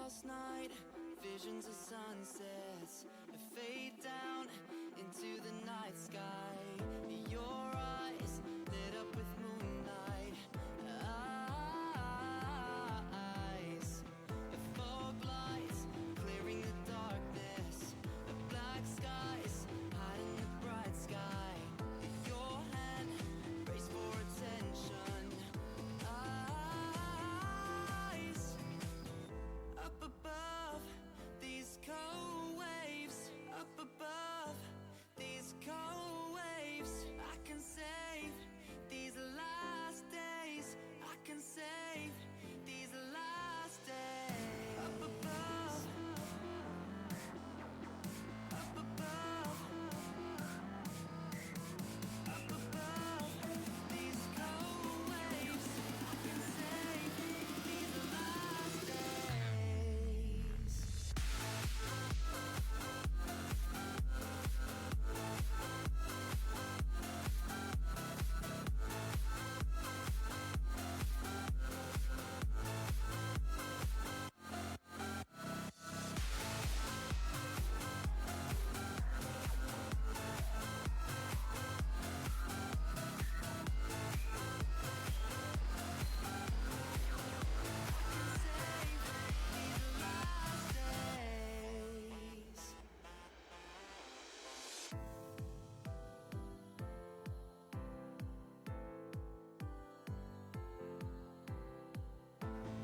Last night, visions of sunsets fade down into the night sky. Your eyes lit up with moonlight. Eyes, fog lights clearing the darkness. Black skies hiding the bright sky. Your hand raised for attention. Eyes up above these cold waves. Up above these cold waves. I can save these last days. I can save these last days. Up above. Up above. Up above these cold waves. I can save these last days.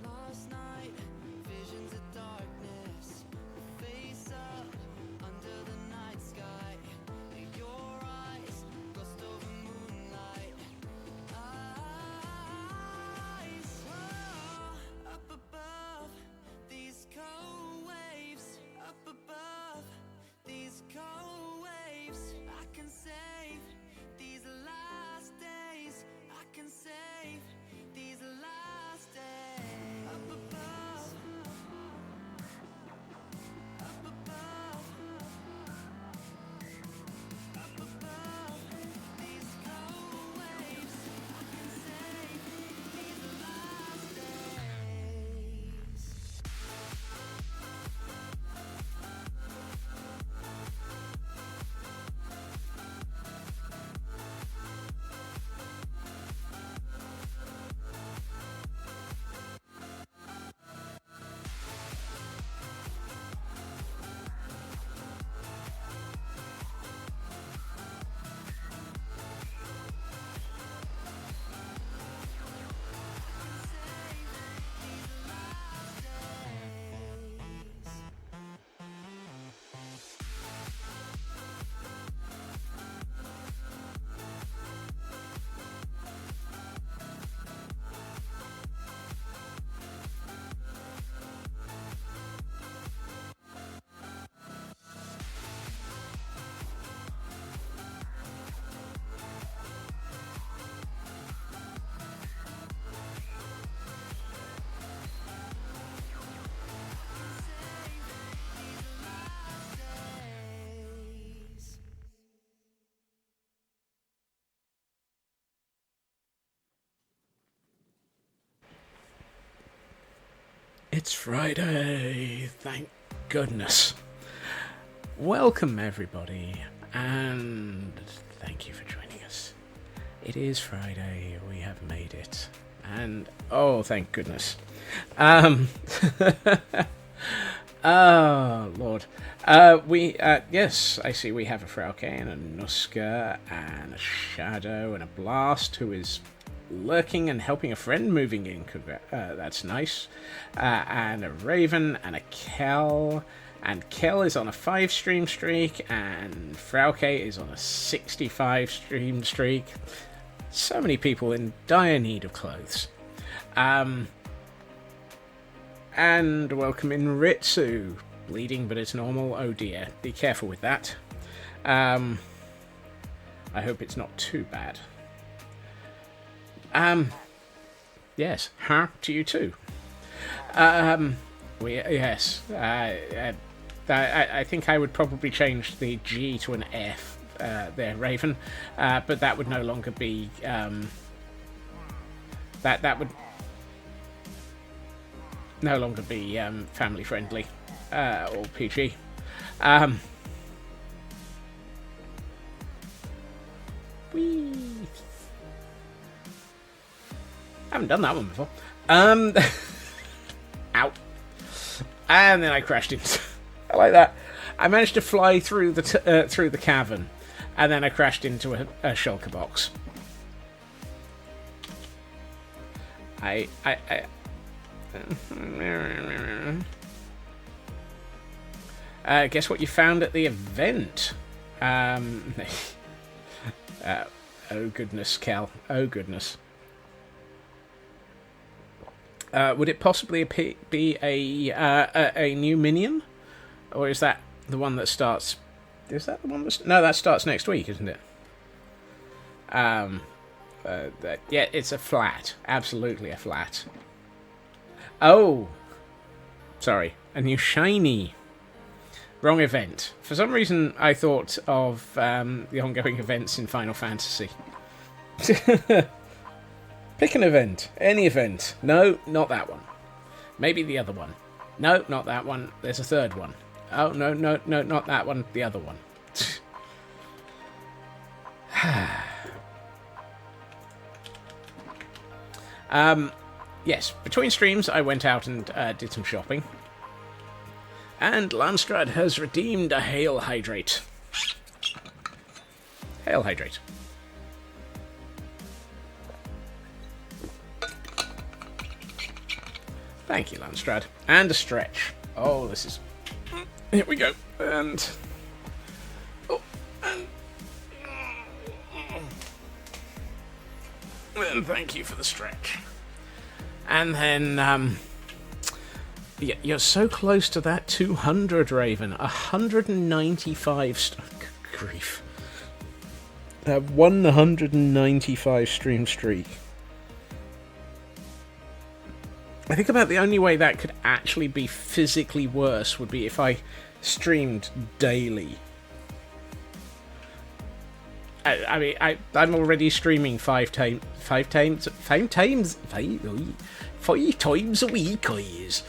Last night, visions of darkness, face up under the night sky. Your eyes glossed over moonlight. Eyes, up above these cold waves. Up above these cold waves. I can save these last days. I can save these last days. Up above. Up above. Up above these cold waves. I can save these last days. It's Friday, thank goodness. Welcome everybody, and thank you for joining us. It is Friday, we have made it, and oh, thank goodness. Oh, Lord. Yes, I see we have a Frauke and a Nuska and a Shadow and a Blast who is lurking and helping a friend moving in. That's nice. And a Raven and a Kel. And Kel is on a 5-stream streak, and Frauke is on a 65-stream streak. So many people in dire need of clothes. And welcome in Ritsu. Bleeding, but it's normal. Oh dear. Be careful with that. I hope it's not too bad. Yes. Huh? To you too. Yes. I think I would probably change the G to an F there, Raven. But that would no longer be... that would... no longer be family friendly or PG. Whee! I haven't done that one before. Ow. And then I crashed into... I like that. I managed to fly through the cavern, and then I crashed into a shulker box. Guess what you found at the event? Oh goodness, Cal. Oh goodness. Would it possibly be a new minion, or is that the one that starts? Is that the one that? No, that starts next week, isn't it? Yeah, it's a flat. Absolutely a flat. Oh, sorry, a new shiny. Wrong event. For some reason, I thought of the ongoing events in Final Fantasy. Pick an event. Any event. No, not that one. Maybe the other one. No, not that one. There's a third one. Oh, no, not that one. The other one. Yes, between streams, I went out and did some shopping. And Landstrad has redeemed a Hail Hydrate. Hail Hydrate. Thank you, Landstrad. And a stretch. Oh, this is... Here we go. And... Oh, and thank you for the stretch. And then, yeah, you're so close to that 200, Raven. 195... Grief. 195 stream streak. I think about the only way that could actually be physically worse would be if I streamed daily. I mean, I'm already streaming five times a week, guys.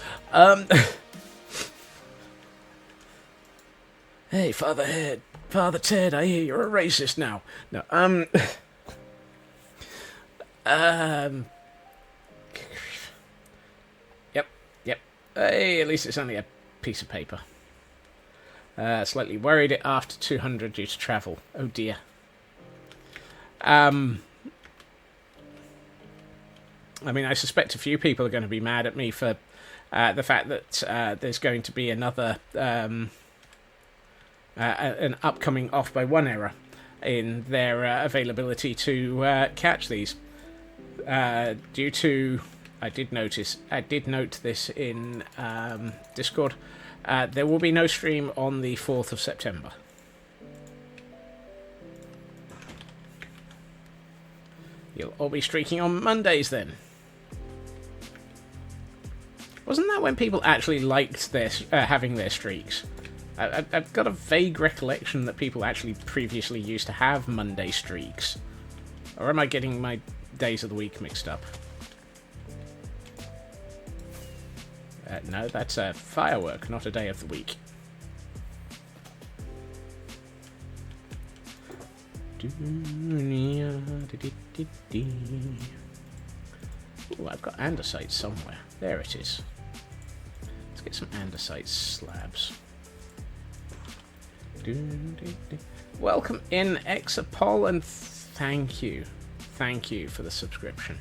Hey, Father Ted, I hear you're a racist now. No, Yep. Hey, at least it's only a piece of paper. Slightly worried after 200 due to travel. Oh dear. I mean, I suspect a few people are going to be mad at me for the fact that there's going to be another an upcoming off by one error in their availability to catch these. Due to, I did note this in Discord, there will be no stream on the 4th of September. You'll all be streaking on Mondays then. Wasn't that when people actually liked their having their streaks? I've got a vague recollection that people actually previously used to have Monday streaks. Or am I getting my days of the week mixed up? No, that's a firework, not a day of the week. Ooh, I've got andesite somewhere. There it is. Let's get some andesite slabs. Welcome in, Exapol, and thank you. Thank you for the subscription.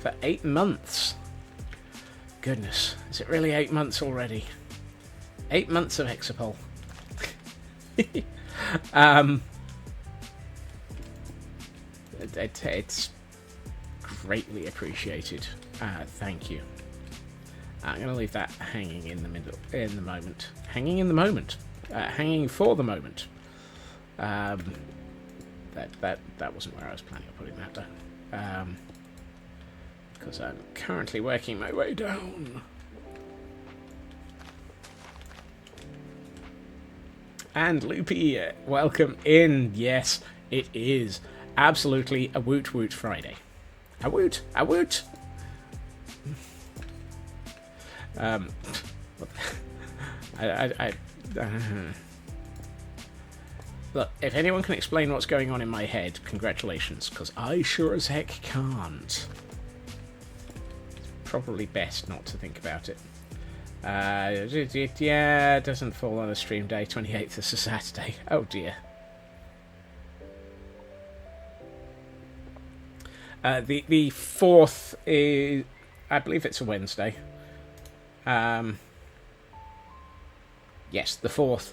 For 8 months. Goodness, is it really 8 months already? 8 months of Exapol. It's greatly appreciated. Thank you. I'm going to leave that hanging in the middle, in the moment. Hanging in the moment. Hanging for the moment. That wasn't where I was planning on putting that though. Because I'm currently working my way down. And Loopy, welcome in. Yes, it is absolutely a Woot Woot Friday. A woot, a woot. Look, if anyone can explain what's going on in my head, congratulations, because I sure as heck can't. It's probably best not to think about it. Yeah, it doesn't fall on a stream day. 28th is a Saturday. Oh dear. The 4th is, I believe it's a Wednesday. Yes, the 4th.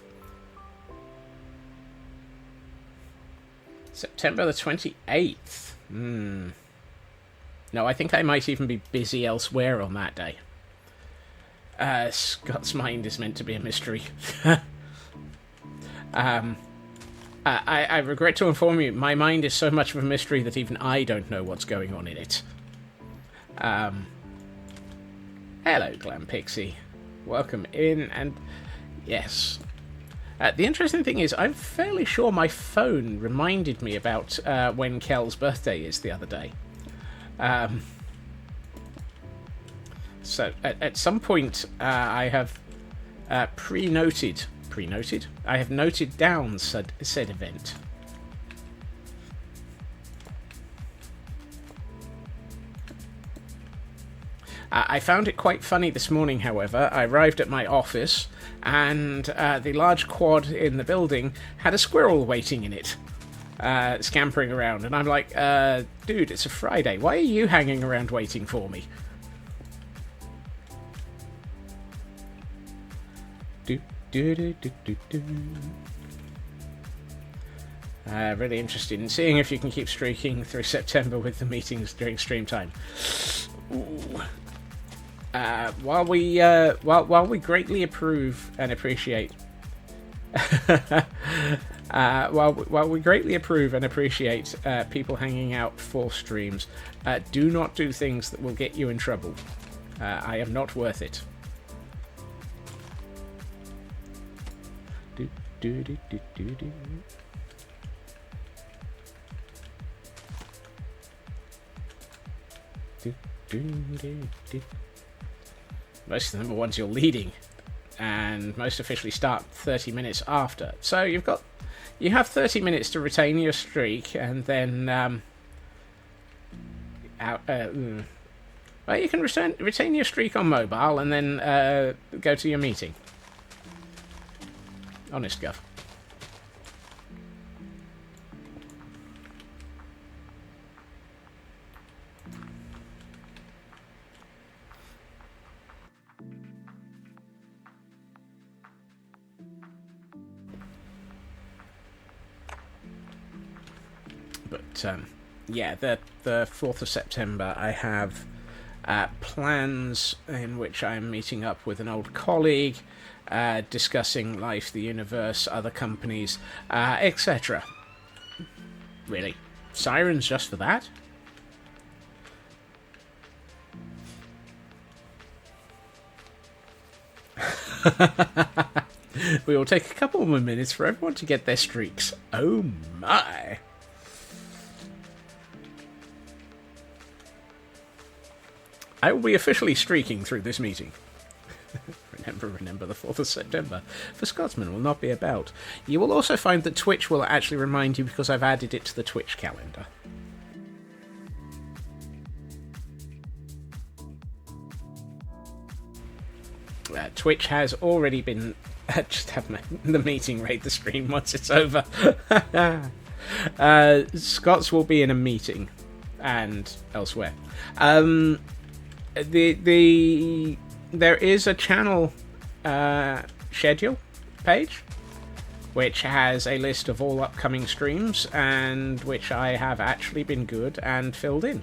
September the 28th. No, I think I might even be busy elsewhere on that day. Scott's mind is meant to be a mystery. I regret to inform you, my mind is so much of a mystery that even I don't know what's going on in it. Hello, Glam Pixie. Welcome in, and yes. The interesting thing is, I'm fairly sure my phone reminded me about when Kel's birthday is the other day. So, at some point, I have pre-noted? I have noted down said event. I found it quite funny this morning, however. I arrived at my office, and the large quad in the building had a squirrel waiting in it, scampering around. And I'm like, dude, it's a Friday. Why are you hanging around waiting for me? Really interested in seeing if you can keep streaking through September with the meetings during stream time. Ooh. While we greatly approve and appreciate, while we greatly approve and appreciate people hanging out for streams, do not do things that will get you in trouble. I am not worth it. Most of them are ones you're leading, and most officially start 30 minutes after. So you have 30 minutes to retain your streak, and then well, you can retain your streak on mobile, and then go to your meeting. Honest Gov. But yeah, the 4th of September, I have plans in which I'm meeting up with an old colleague, discussing life, the universe, other companies, etc. Really? Sirens just for that? We will take a couple more minutes for everyone to get their streaks. Oh my! I will be officially streaking through this meeting. Remember the 4th of September. For Scotsman will not be about. You will also find that Twitch will actually remind you because I've added it to the Twitch calendar. Twitch has already been... just have the meeting raid the stream once it's over. Scots will be in a meeting and elsewhere. There is a channel schedule page which has a list of all upcoming streams and which I have actually been good and filled in.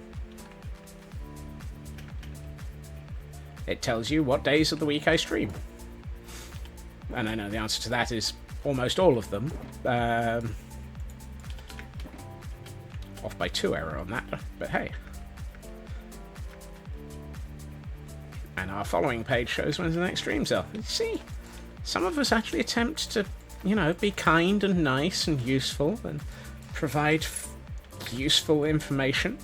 It tells you what days of the week I stream. And I know the answer to that is almost all of them. Off by 2 error on that, but hey. And our following page shows when the next streams are. See, some of us actually attempt to, be kind and nice and useful and provide useful information.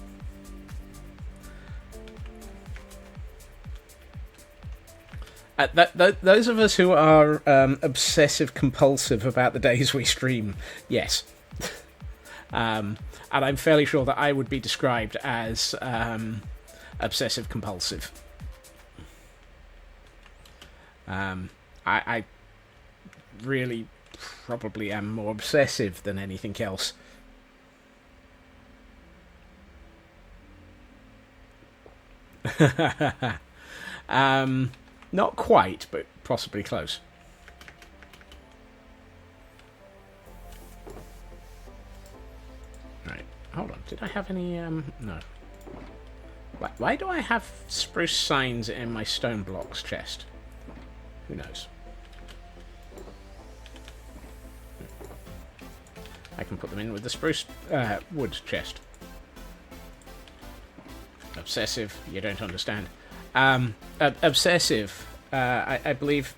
Those of us who are obsessive compulsive about the days we stream, yes. And I'm fairly sure that I would be described as obsessive compulsive. I really probably am more obsessive than anything else. Not quite, but possibly close. Right, hold on. Did I have any, no. Why do I have spruce signs in my stone blocks chest? Who knows? I can put them in with the spruce wood chest. Obsessive, you don't understand. Obsessive, I believe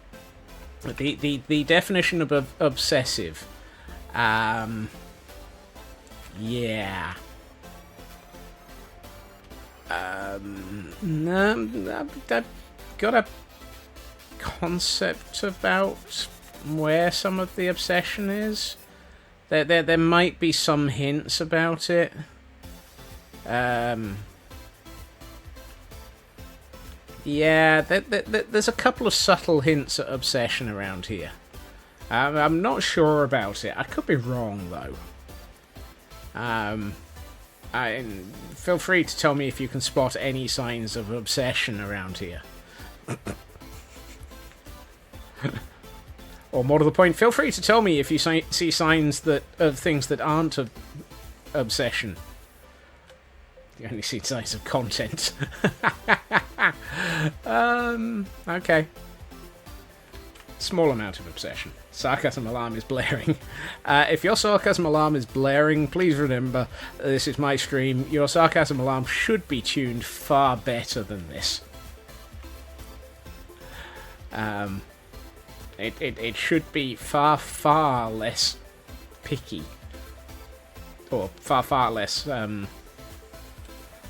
the definition of obsessive, yeah. No, I've got a concept about where some of the obsession is. There might be some hints about it. Yeah, there's a couple of subtle hints at obsession around here. I'm not sure about it. I could be wrong, though. Feel free to tell me if you can spot any signs of obsession around here. Or more to the point, feel free to tell me if you see signs of things that aren't obsession. You only see signs of content. Okay. Small amount of obsession. Sarcasm alarm is blaring. If your sarcasm alarm is blaring, please remember, this is my stream. Your sarcasm alarm should be tuned far better than this. It should be far less picky. Or far less,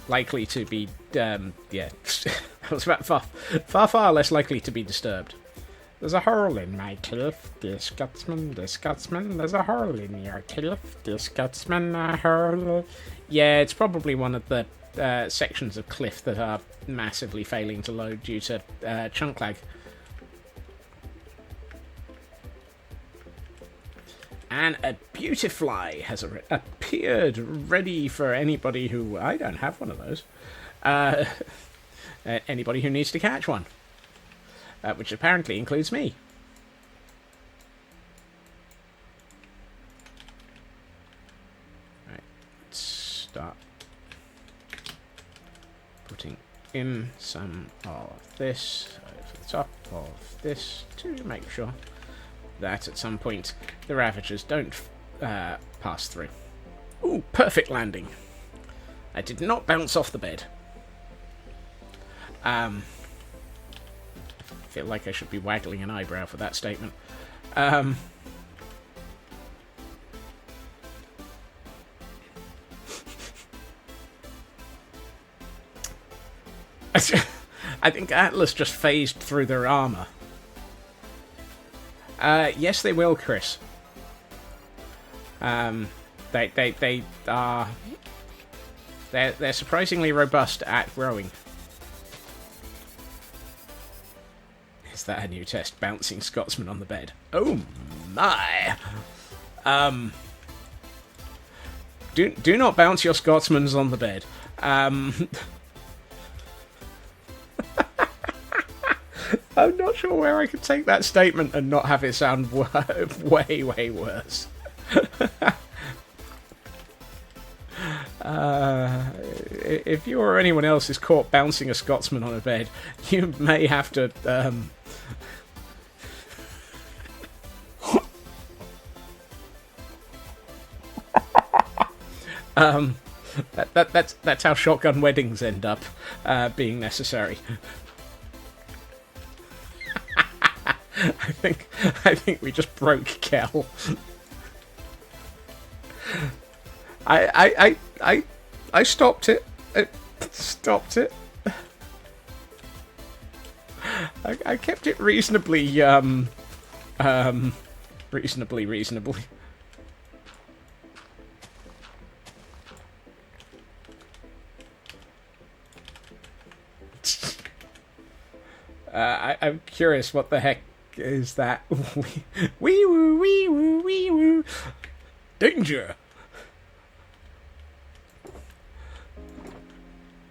likely to be, yeah. I was about far less likely to be disturbed. There's a hole in my cliff, the Scotsman, there's a hole in your cliff, the Scotsman, a hole. Yeah, it's probably one of the sections of cliff that are massively failing to load due to chunk lag. And a beautifly has appeared, ready for anybody who... I don't have one of those. Anybody who needs to catch one. Which apparently includes me. Right, let's start putting in some of this over the top of this to make sure that at some point the ravagers don't pass through. Ooh, perfect landing. I did not bounce off the bed. I feel like I should be waggling an eyebrow for that statement. I think Atlas just phased through their armor. Yes, they will, Chris. They are... They're surprisingly robust at growing. Is that a new test? Bouncing Scotsman on the bed. Oh my! Do not bounce your Scotsmans on the bed. I'm not sure where I could take that statement and not have it sound way worse. If you or anyone else is caught bouncing a Scotsman on a bed, you may have to... that's how shotgun weddings end up being necessary. I think we just broke Kel. I stopped it. I stopped it. I kept it reasonably, reasonably. I'm curious, what the heck is that? Wee woo, wee woo, wee woo. Danger!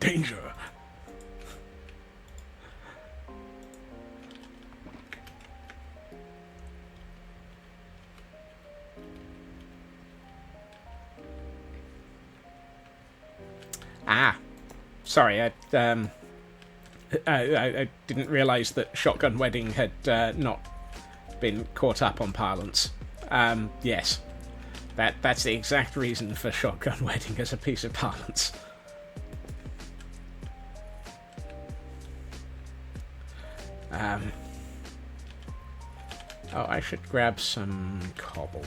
Danger! Ah, sorry, I didn't realise that Shotgun Wedding had not been caught up on parlance. Yes, that's the exact reason for Shotgun Wedding as a piece of parlance. Oh, I should grab some cobble.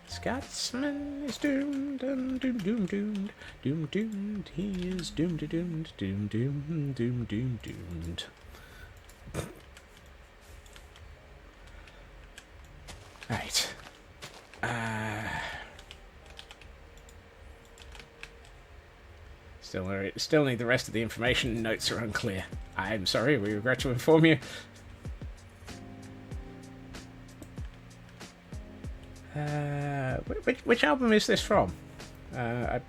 Scotsman is doomed, doomed, doomed, doomed, doomed, doomed. He is doomed, doomed, doomed, doomed, doomed, doomed, doomed. Right. Still need the rest of the information. Notes are unclear. I'm sorry, we regret to inform you. Which album is this from? I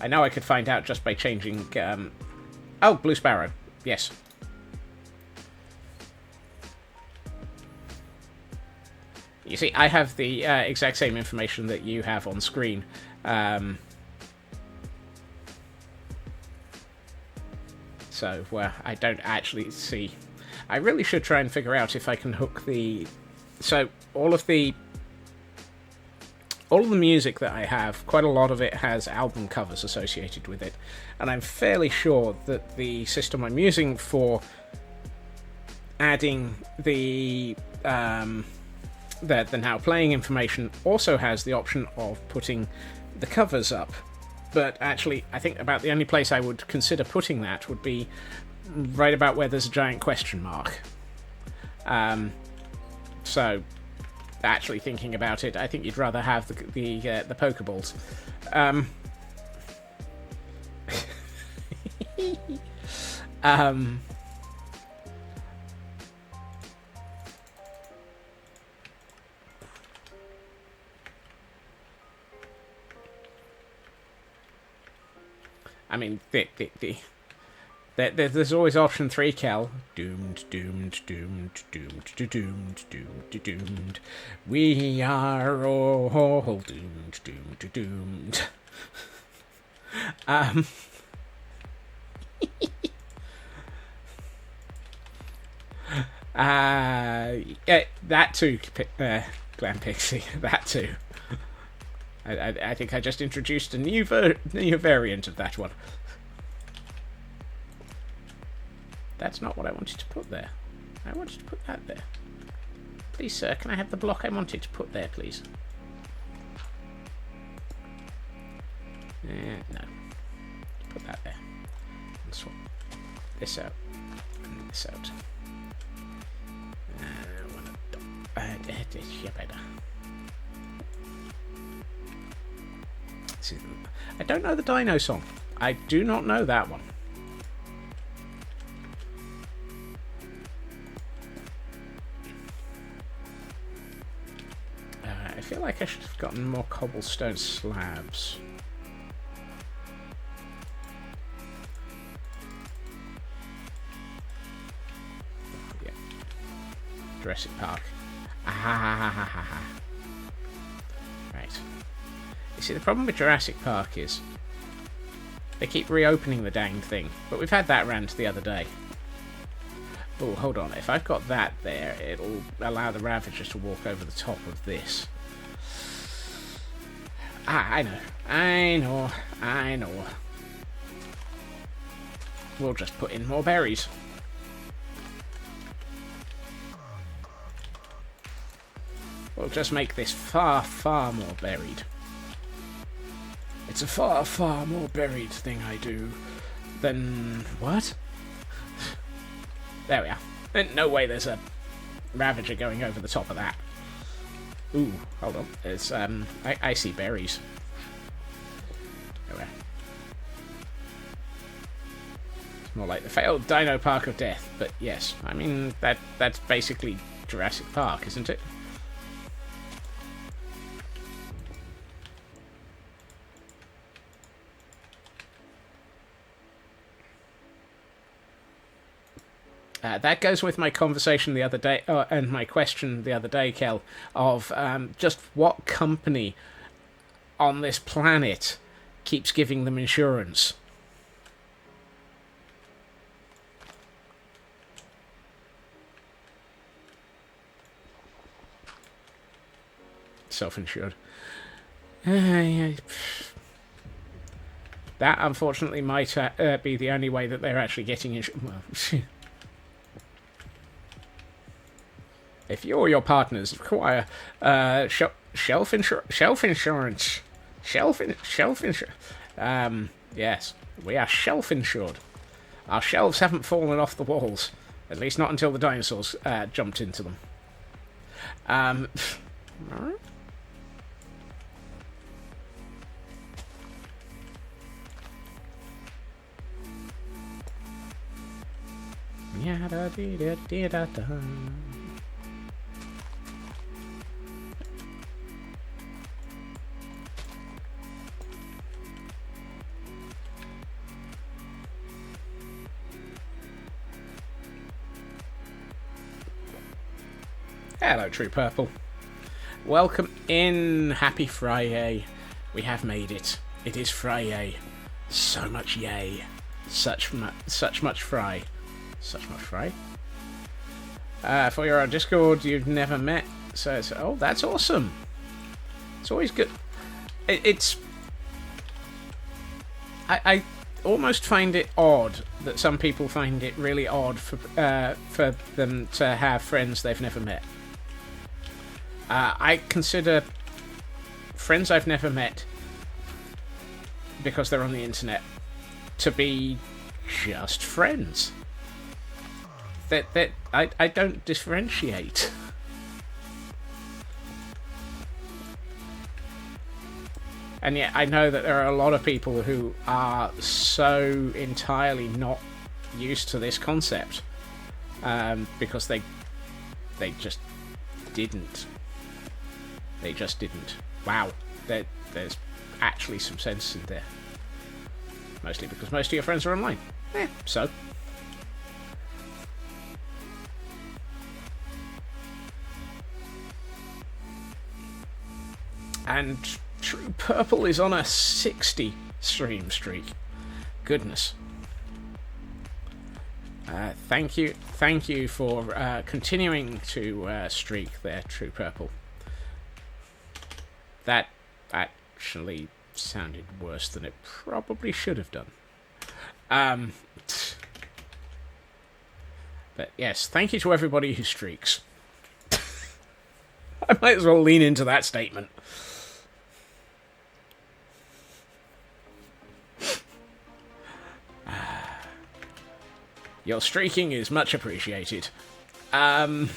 know I could find out just by changing... Oh, Blue Sparrow. Yes. You see, I have the exact same information that you have on screen. So, I don't actually see... I really should try and figure out if I can hook the... So, all of the music that I have, quite a lot of it has album covers associated with it. And I'm fairly sure that the system I'm using for adding the now playing information also has the option of putting the covers up. But actually, I think about the only place I would consider putting that would be right about where there's a giant question mark. So, actually thinking about it, I think you'd rather have the Pokeballs. I mean, there's always option 3, Kel. Doomed, doomed, doomed, doomed, doomed, doomed, doomed. We are all doomed, doomed, doomed. Yeah, that too, Glam Pixie. That too. I think I just introduced a new variant of that one. That's not what I wanted to put there. I wanted to put that there. Please, sir, can I have the block I wanted to put there, please? No. Put that there. And swap this out. And this out. Yeah, better. I don't know the Dino song. I do not know that one. I feel like I should have gotten more cobblestone slabs. Yeah. Jurassic Park. Right. You see, the problem with Jurassic Park is they keep reopening the dang thing, but we've had that rant the other day. Oh, hold on. If I've got that there, it'll allow the Ravagers to walk over the top of this. I know. we'll just put in more berries. We'll just make this far, far more buried. It's a far, far more buried thing I do than... What? There we are. And no way there's a ravager going over the top of that. Ooh, hold on. There's, I see berries. There we are. It's more like the failed Dino Park of Death, but yes. I mean, that's basically Jurassic Park, isn't it? That goes with my conversation the other day, and my question the other day, Kel, of just what company on this planet keeps giving them insurance. Self-insured. That, unfortunately, might be the only way that they're actually getting insurance. Well, if you or your partners require shelf insurance, yes, we are shelf insured. Our shelves haven't fallen off the walls, at least not until the dinosaurs jumped into them. Hello, True Purple. Welcome in. Happy Friday. We have made it. It is Friday. So much yay. Such much fry. Such much fry. For your Discord you've never met. So it's, oh, that's awesome. It's always good. I almost find it odd that some people find it really odd for them to have friends they've never met. I consider friends I've never met, because they're on the internet, to be just friends. That I don't differentiate. And yet I know that there are a lot of people who are so entirely not used to this concept, because they just didn't. They just didn't. Wow, there's actually some sense in there. Mostly because most of your friends are online. So. And True Purple is on a 60 stream streak. Goodness. Thank you for continuing to streak there, True Purple. That actually sounded worse than it probably should have done. But yes, thank you to everybody who streaks. I might as well lean into that statement. Your streaking is much appreciated. I'm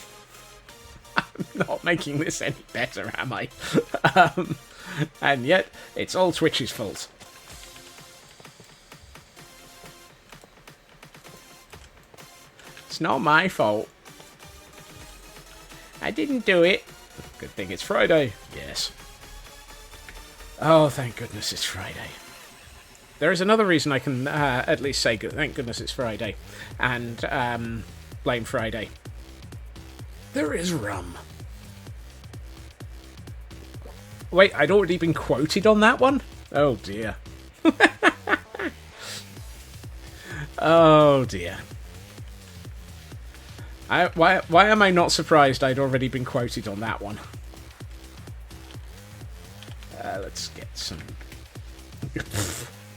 not making this any better, am I? And yet, it's all Twitch's fault. It's not my fault. I didn't do it. Good thing it's Friday. Yes. Oh, thank goodness it's Friday. There is another reason I can at least say thank goodness it's Friday. And blame Friday. There is rum. Wait, I'd already been quoted on that one? Oh dear. Oh dear. Why am I not surprised I'd already been quoted on that one? Let's get some...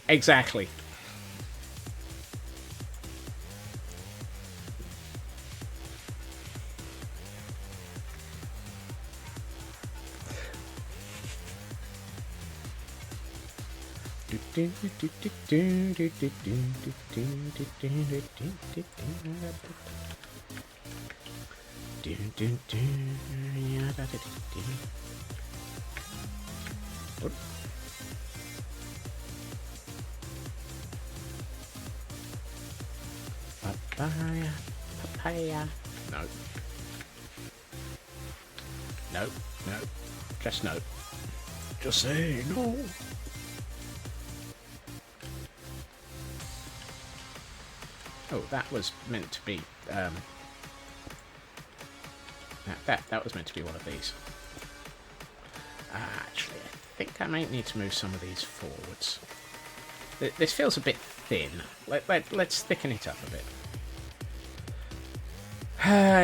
Exactly. Papaya, papaya. No. No, no. Just no. Just say no. Oh, that was meant to be, that was meant to be one of these. Actually, I think I might need to move some of these forwards. This feels a bit thin. Let's thicken it up a bit.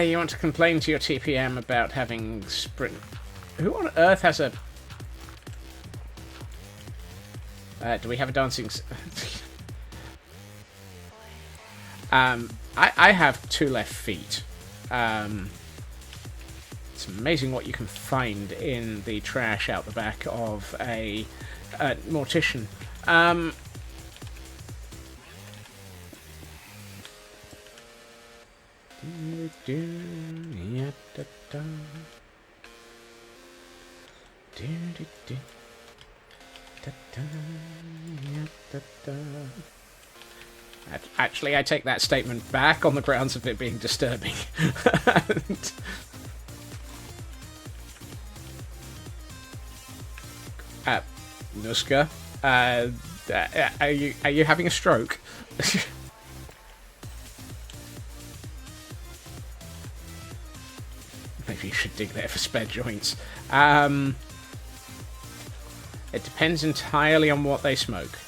You want to complain to your TPM about having sprint... Who on earth has a... do we have a dancing... I have 2 left feet. It's amazing what you can find in the trash out the back of a mortician. Actually, I take that statement back on the grounds of it being disturbing. Nuska, are you having a stroke? Maybe you should dig there for spare joints. It depends entirely on what they smoke.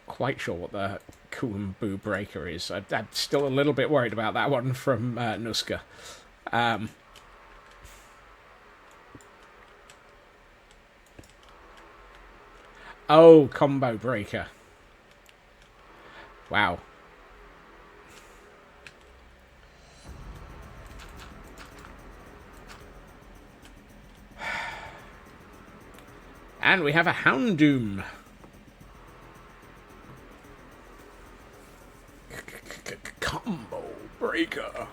Quite sure what the Kuumbu breaker is. I'm still a little bit worried about that one from Nuska. Oh, combo breaker. Wow. And we have a Houndoom. Combo breaker.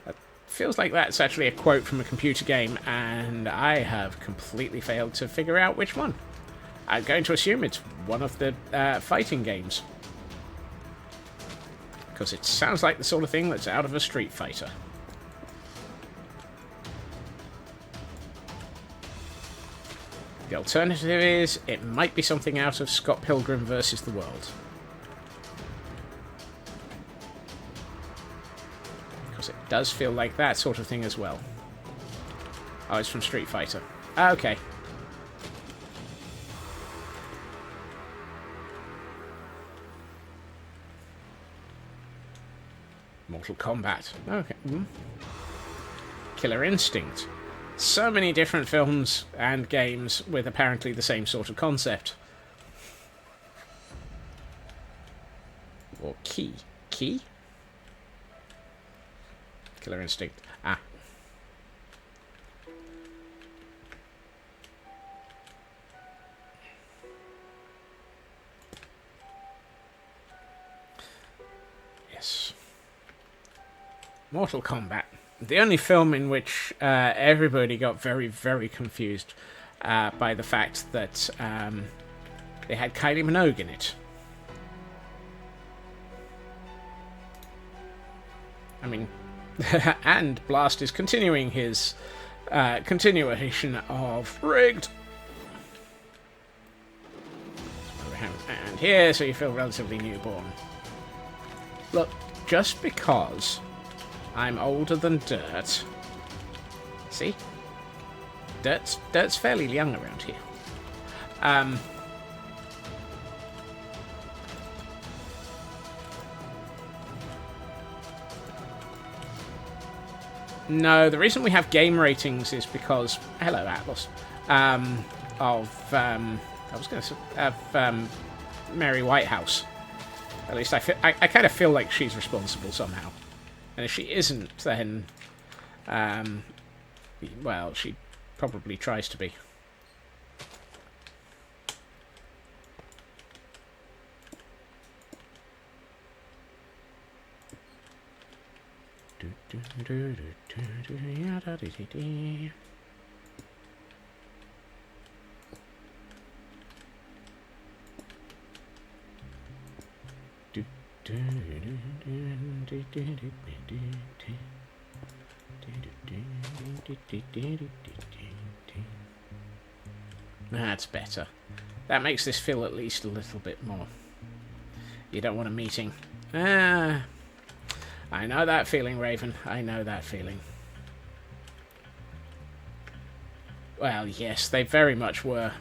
That feels like that's actually a quote from a computer game, and I have completely failed to figure out which one. I'm going to assume it's one of the fighting games, because it sounds like the sort of thing that's out of a Street Fighter. The alternative is it might be something out of Scott Pilgrim versus the World. Because it does feel like that sort of thing as well. Oh, it's from Street Fighter. Okay. Mortal Kombat. Okay. Killer Instinct. So many different films and games with apparently the same sort of concept. Or Key. Key? Killer Instinct. Ah. Yes. Mortal Kombat. The only film in which everybody got very, very confused by the fact that they had Kylie Minogue in it. I mean, and Blast is continuing his continuation of Rigged. And here, so you feel relatively newborn. Look, just because I'm older than dirt. See? Dirt's fairly young around here. No, the reason we have game ratings is because... Hello, Atlas. I was going to say... Mary Whitehouse. At least I kind of feel like she's responsible somehow. And if she isn't, then, well, she probably tries to be. That's better. That makes this feel at least a little bit more. You don't want a meeting. I know that feeling, Raven. I know that feeling. Well, yes, they very much were.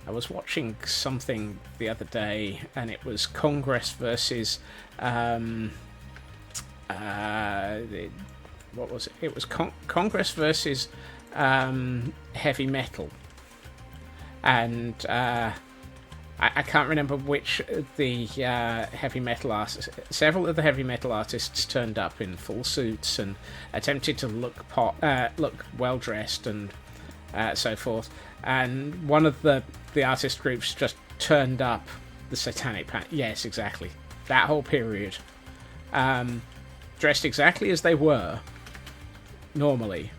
I was watching something the other day, and it was Congress versus, what was it? It was Congress versus heavy metal, and I can't remember which of the heavy metal artists. Several of the heavy metal artists turned up in full suits and attempted to look well dressed and so forth. And one of the artist groups just turned up the Satanic Panic. Yes, exactly. That whole period. Dressed exactly as they were, normally.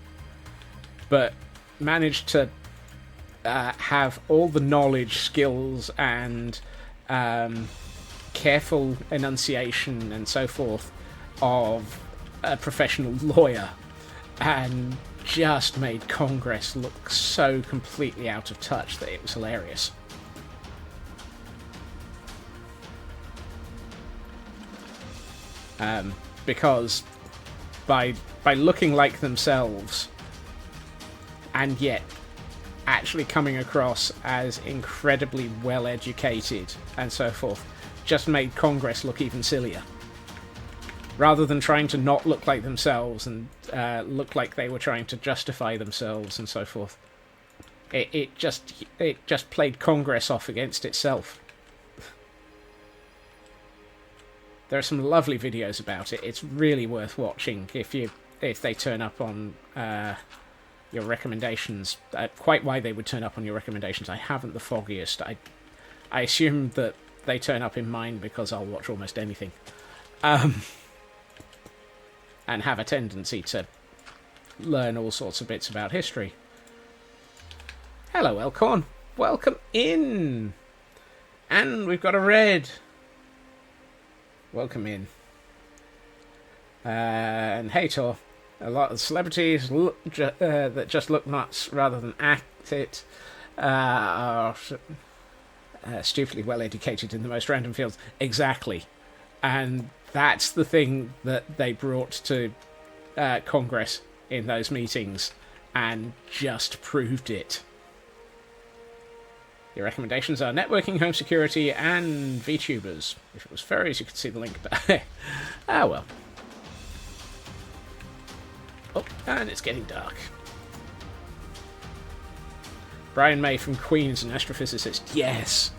But managed to have all the knowledge, skills, and careful enunciation and so forth of a professional lawyer. And just made Congress look so completely out of touch that it was hilarious. Because by looking like themselves and yet actually coming across as incredibly well educated and so forth, just made Congress look even sillier. Rather than trying to not look like themselves and look like they were trying to justify themselves and so forth, it just played Congress off against itself. There are some lovely videos about it. It's really worth watching if they turn up on your recommendations. Quite why they would turn up on your recommendations, I haven't the foggiest. I assume that they turn up in mine because I'll watch almost anything. And have a tendency to learn all sorts of bits about history. Hello, Elkhorn. Welcome in. And we've got a red. Welcome in. And Hator. A lot of celebrities that just look nuts rather than act it are stupidly well educated in the most random fields. Exactly. And that's the thing that they brought to Congress in those meetings and just proved it. Your recommendations are networking, home security, and VTubers. If it was furries, you could see the link. Ah, well. Oh, and it's getting dark. Brian May from Queen's, an astrophysicist. Yes!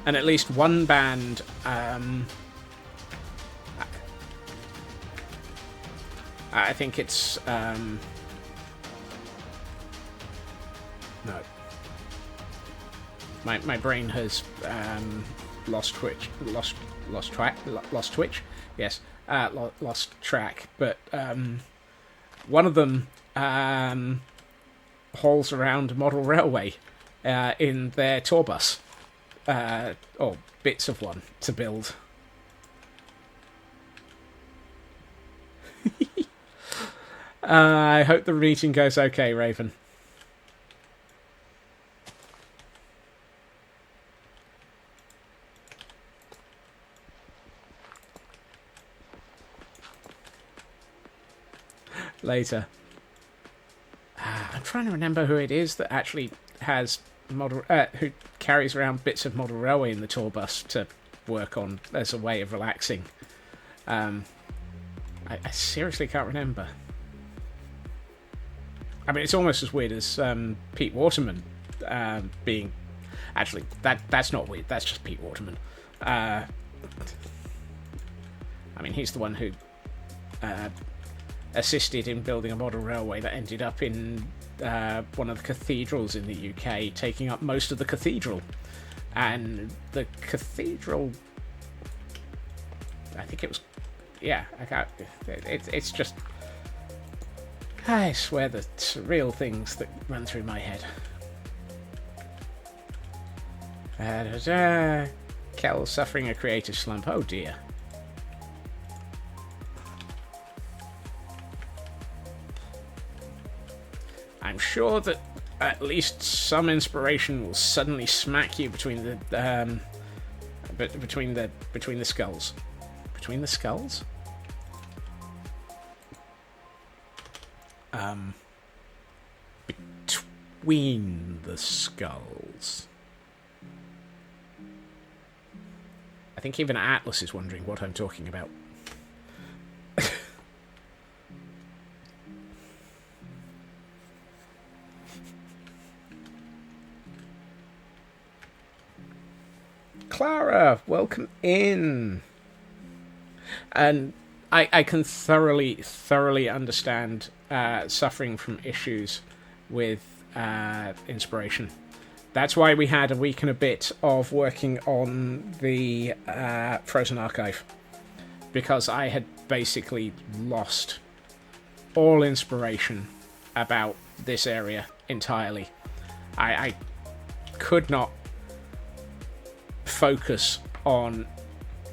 And at least one band, I think it's, no. My brain has lost Twitch. Yes, lost track. But one of them hauls around a model railway in their tour bus. Or bits of one to build. I hope the meeting goes okay, Raven. Later. I'm trying to remember who it is that actually has who carries around bits of model railway in the tour bus to work on as a way of relaxing. I seriously can't remember. I mean, it's almost as weird as Pete Waterman being... Actually, that's not weird. That's just Pete Waterman. I mean, he's the one who assisted in building a model railway that ended up in one of the cathedrals in the UK, taking up most of the cathedral. And the cathedral... I think it was... Yeah, it's just... I swear the surreal things that run through my head. Kel suffering a creative slump. Oh dear. I'm sure that at least some inspiration will suddenly smack you between the between the skulls. Between the skulls? Between the skulls. I think even Atlas is wondering what I'm talking about. Clara, welcome in. And I can thoroughly understand suffering from issues with inspiration. That's why we had a week and a bit of working on the Frozen Archive, because I had basically lost all inspiration about this area entirely. I could not focus on...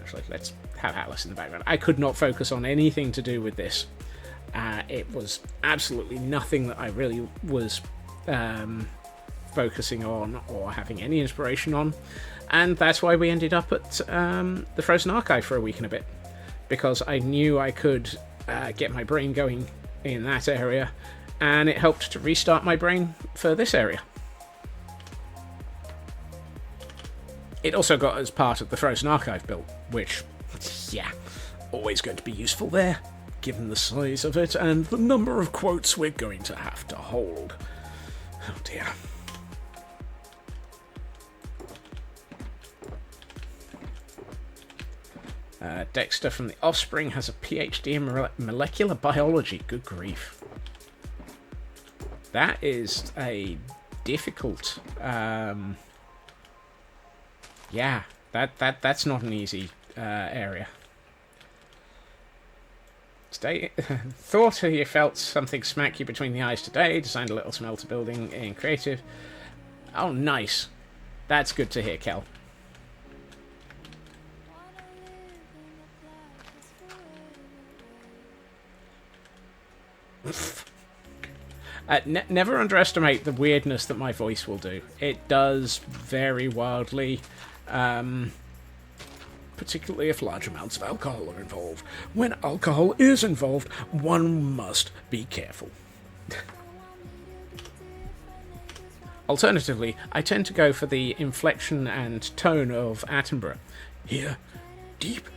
Actually, let's have Atlas in the background. I could not focus on anything to do with this. It was absolutely nothing that I really was focusing on or having any inspiration on, and that's why we ended up at the Frozen Archive for a week and a bit, because I knew I could get my brain going in that area, and it helped to restart my brain for this area. It also got as part of the Frozen Archive built, which, yeah, always going to be useful there, given the size of it and the number of quotes we're going to have to hold. Oh dear. Dexter from The Offspring has a PhD in molecular biology. Good grief. That is a difficult... yeah, that's not an easy area. Today, thought you felt something smack you between the eyes today. Designed a little smelter building in creative. Oh, nice. That's good to hear, Kel. Never underestimate the weirdness that my voice will do. It does vary wildly, particularly if large amounts of alcohol are involved. When alcohol is involved, one must be careful. Alternatively, I tend to go for the inflection and tone of Attenborough. Here, deep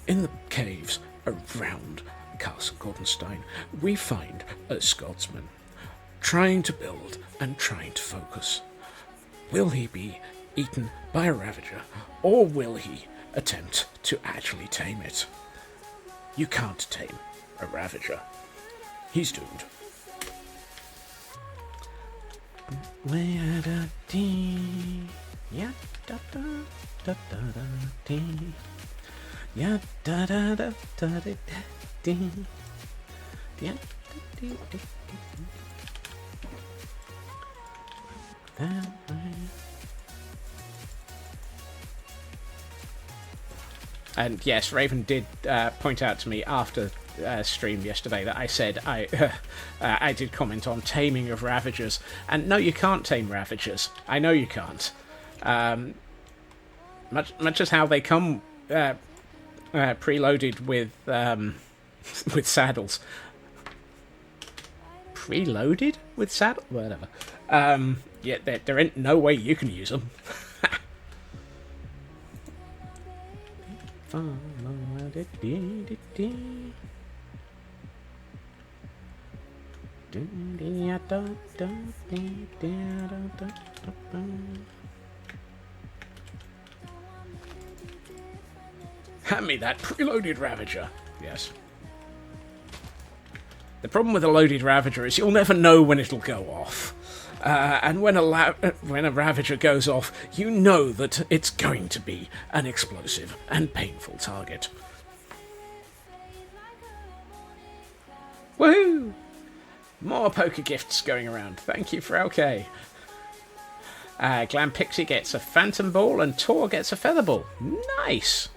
in the caves around Castle Gordonstein, we find a Scotsman trying to build and trying to focus. Will he be eaten by a ravager, or will he attempt to actually tame it? You can't tame a ravager. He's doomed. And yes, Raven did point out to me after stream yesterday that I said I did comment on taming of ravagers, and no, you can't tame ravagers. I know you can't. Much as how they come preloaded with with saddles. Preloaded? with saddle, whatever. Yeah, there ain't no way you can use them. Hand me that preloaded ravager. Yes. The problem with a loaded ravager is you'll never know when it'll go off. And when a ravager goes off, you know that it's going to be an explosive and painful target. Woohoo! More poker gifts going around. Thank you for LK. Glam Pixie gets a phantom ball and Tor gets a feather ball. Nice!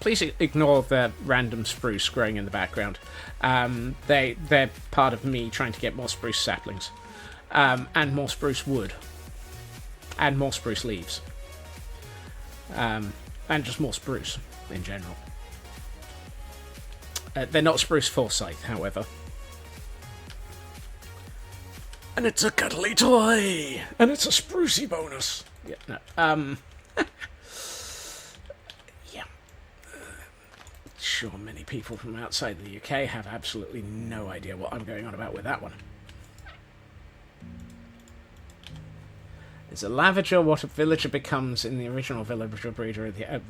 Please ignore the random spruce growing in the background. They're part of me trying to get more spruce saplings. And more spruce wood. And more spruce leaves. And just more spruce in general. They're not spruce forsyth, however. And it's a cuddly toy! And it's a sprucey bonus! Yeah, no. Yeah. Sure, many people from outside the UK have absolutely no idea what I'm going on about with that one. Is a lavager what a villager becomes in the original villager breeder of the...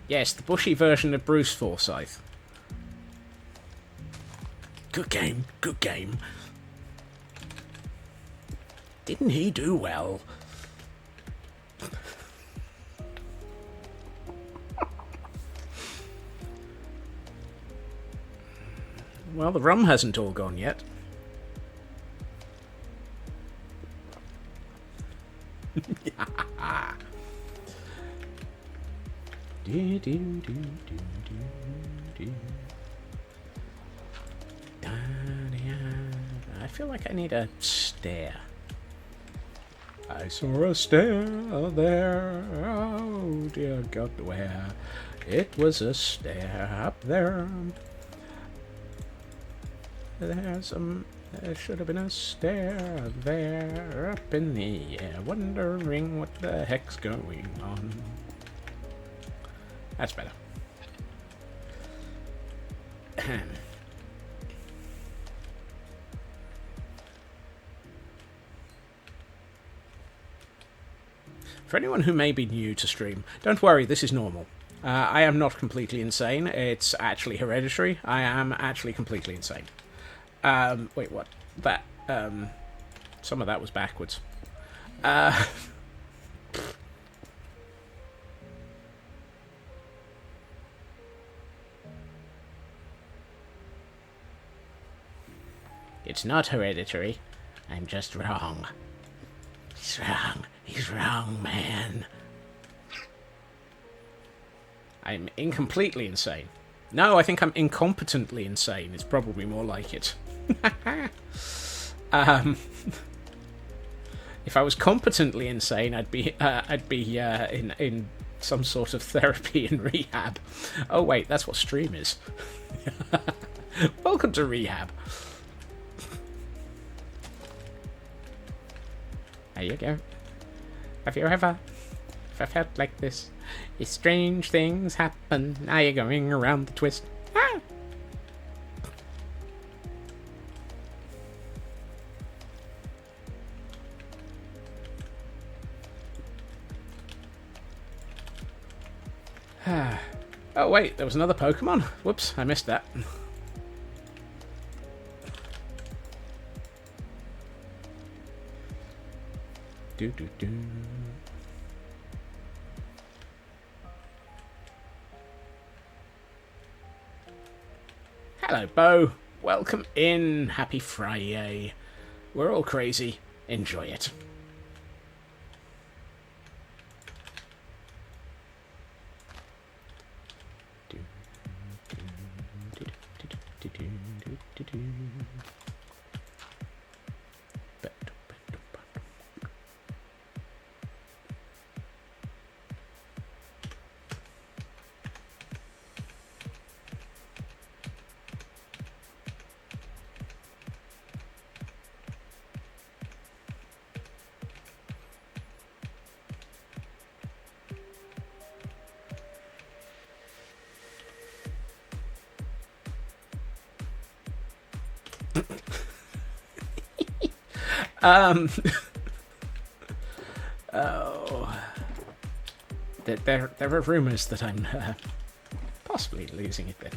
yes, the bushy version of Bruce Forsyth. Good game, good game. Didn't he do well? Well, the rum hasn't all gone yet. I feel like I need a stair. I saw a stair there. Oh dear God, where? It was a stair up there. There should have been a stair there up in the air, wondering what the heck's going on. That's better. For anyone who may be new to stream, don't worry, this is normal. I am not completely insane. It's actually hereditary. I am actually completely insane. Wait, what? That, some of that was backwards. It's not hereditary. I'm just wrong. He's wrong. He's wrong, man. I'm incompletely insane. No, I think I'm incompetently insane. It's probably more like it. If I was competently insane, I'd be in some sort of therapy and rehab. Oh wait, that's what stream is. Welcome to rehab. There you go. Have you ever felt like this? If strange things happen, now you're going around the twist. Ah! Oh wait, there was another Pokemon? Whoops, I missed that. Do. Hello, Bo. Welcome in. Happy Friday. We're all crazy. Enjoy it. Oh, there are rumours that I'm possibly losing it. Then,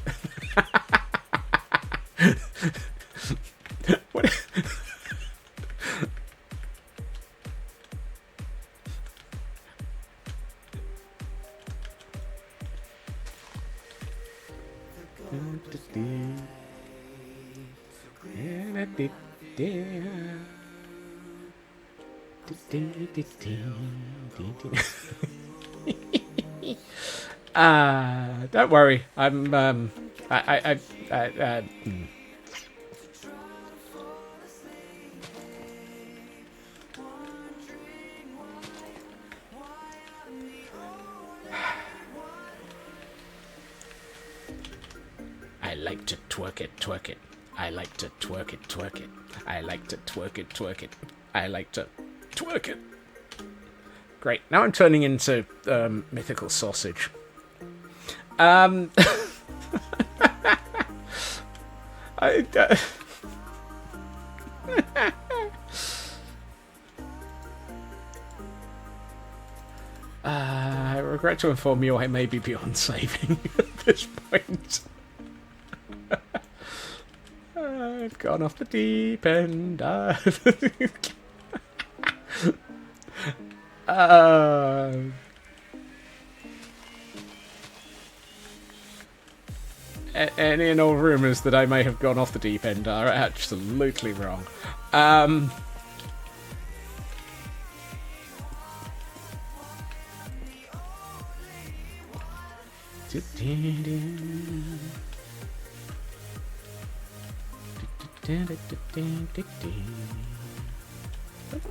what? Don't worry. I'm I like to twerk it, twerk it. I like to twerk it, twerk it. I like to twerk it, twerk it. I like to twerk it. Great. Now I'm turning into mythical sausage. I regret to inform you I may be beyond saving at this point. I've gone off the deep end. Any and all rumours that I may have gone off the deep end are absolutely wrong. Don't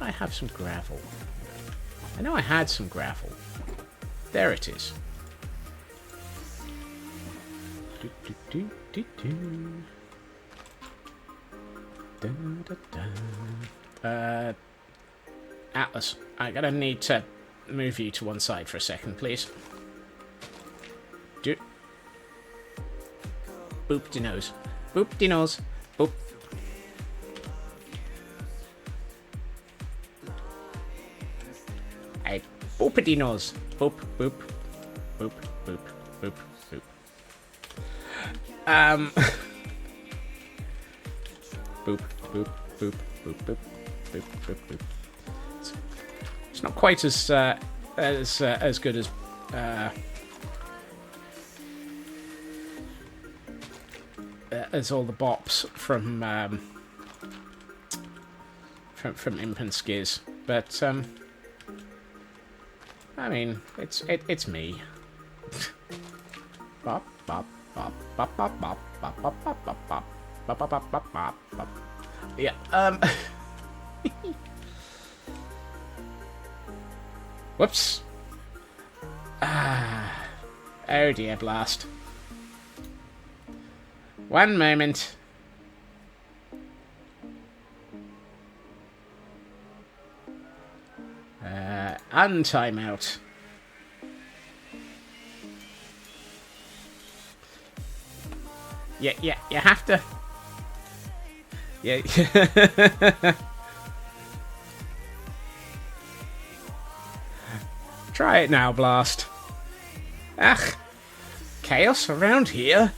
I have some gravel? I know I had some gravel. There it is. Atlas, I'm gonna need to move you to one side for a second, please. Boop de nose. Boop de nose. Boop. Hey, boopity nose. Boop, boop. Boop, boop, boop, boop. Boop, boop, boop, boop, boop, boop, boop, boop. It's not quite as good as all the bops from Imp and Skiz, but I mean it's me. Bop bop bop bop bop bop bop bop bop bop bop bop bop bop bop bop bop. Yeah. Whoops. Oh dear, blast. One moment. Untimeout. Yeah, you have to. Yeah. Try it now, Blast. Ugh. Chaos around here?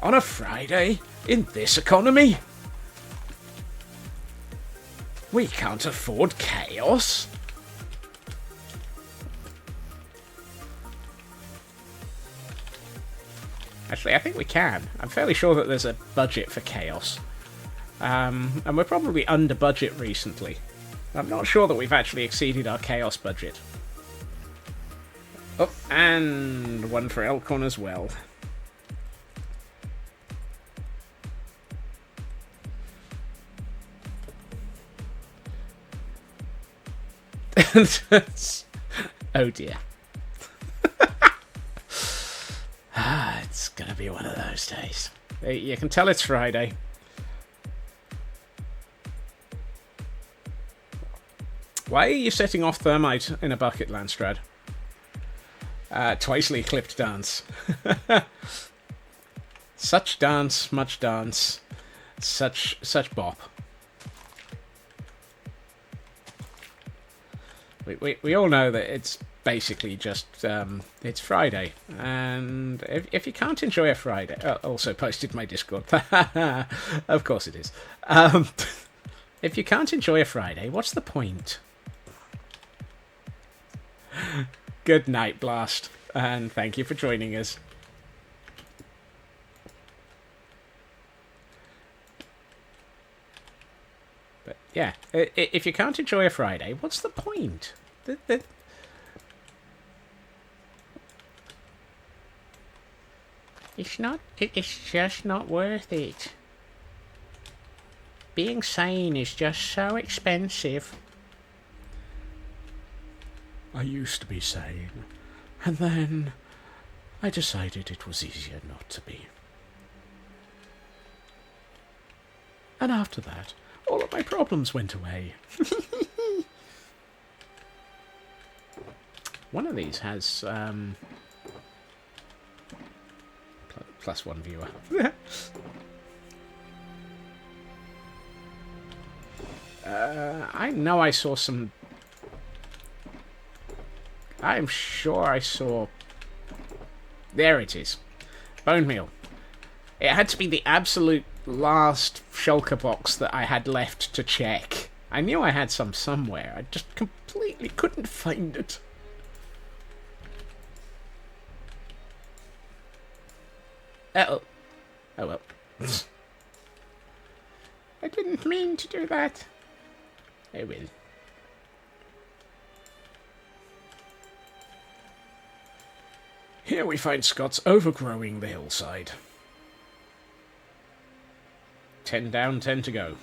On a Friday? In this economy? We can't afford chaos. Actually, I think we can. I'm fairly sure that there's a budget for chaos. And we're probably under budget recently. I'm not sure that we've actually exceeded our chaos budget. Oh, and one for Elkhorn as well. Oh dear. It's gonna be one of those days. You can tell it's Friday. Why are you setting off thermite in a bucket, Landstrad? Twicely clipped dance. Such dance, much dance, such bop. We all know that it's basically just it's Friday, and if you can't enjoy a Friday, also posted my Discord. Of course it is. If you can't enjoy a Friday, what's the point? Good night, Blast, and thank you for joining us. But yeah, if you can't enjoy a Friday, what's the point? It's just not worth it. Being sane is just so expensive. I used to be sane, and then I decided it was easier not to be. And after that, all of my problems went away. One of these has plus one viewer. I know I saw some... I'm sure I saw... There it is. Bone meal. It had to be the absolute last shulker box that I had left to check. I knew I had some somewhere. I just completely couldn't find it. Oh well. I didn't mean to do that. I will. Here we find Scots overgrowing the hillside. 10 down, 10 to go.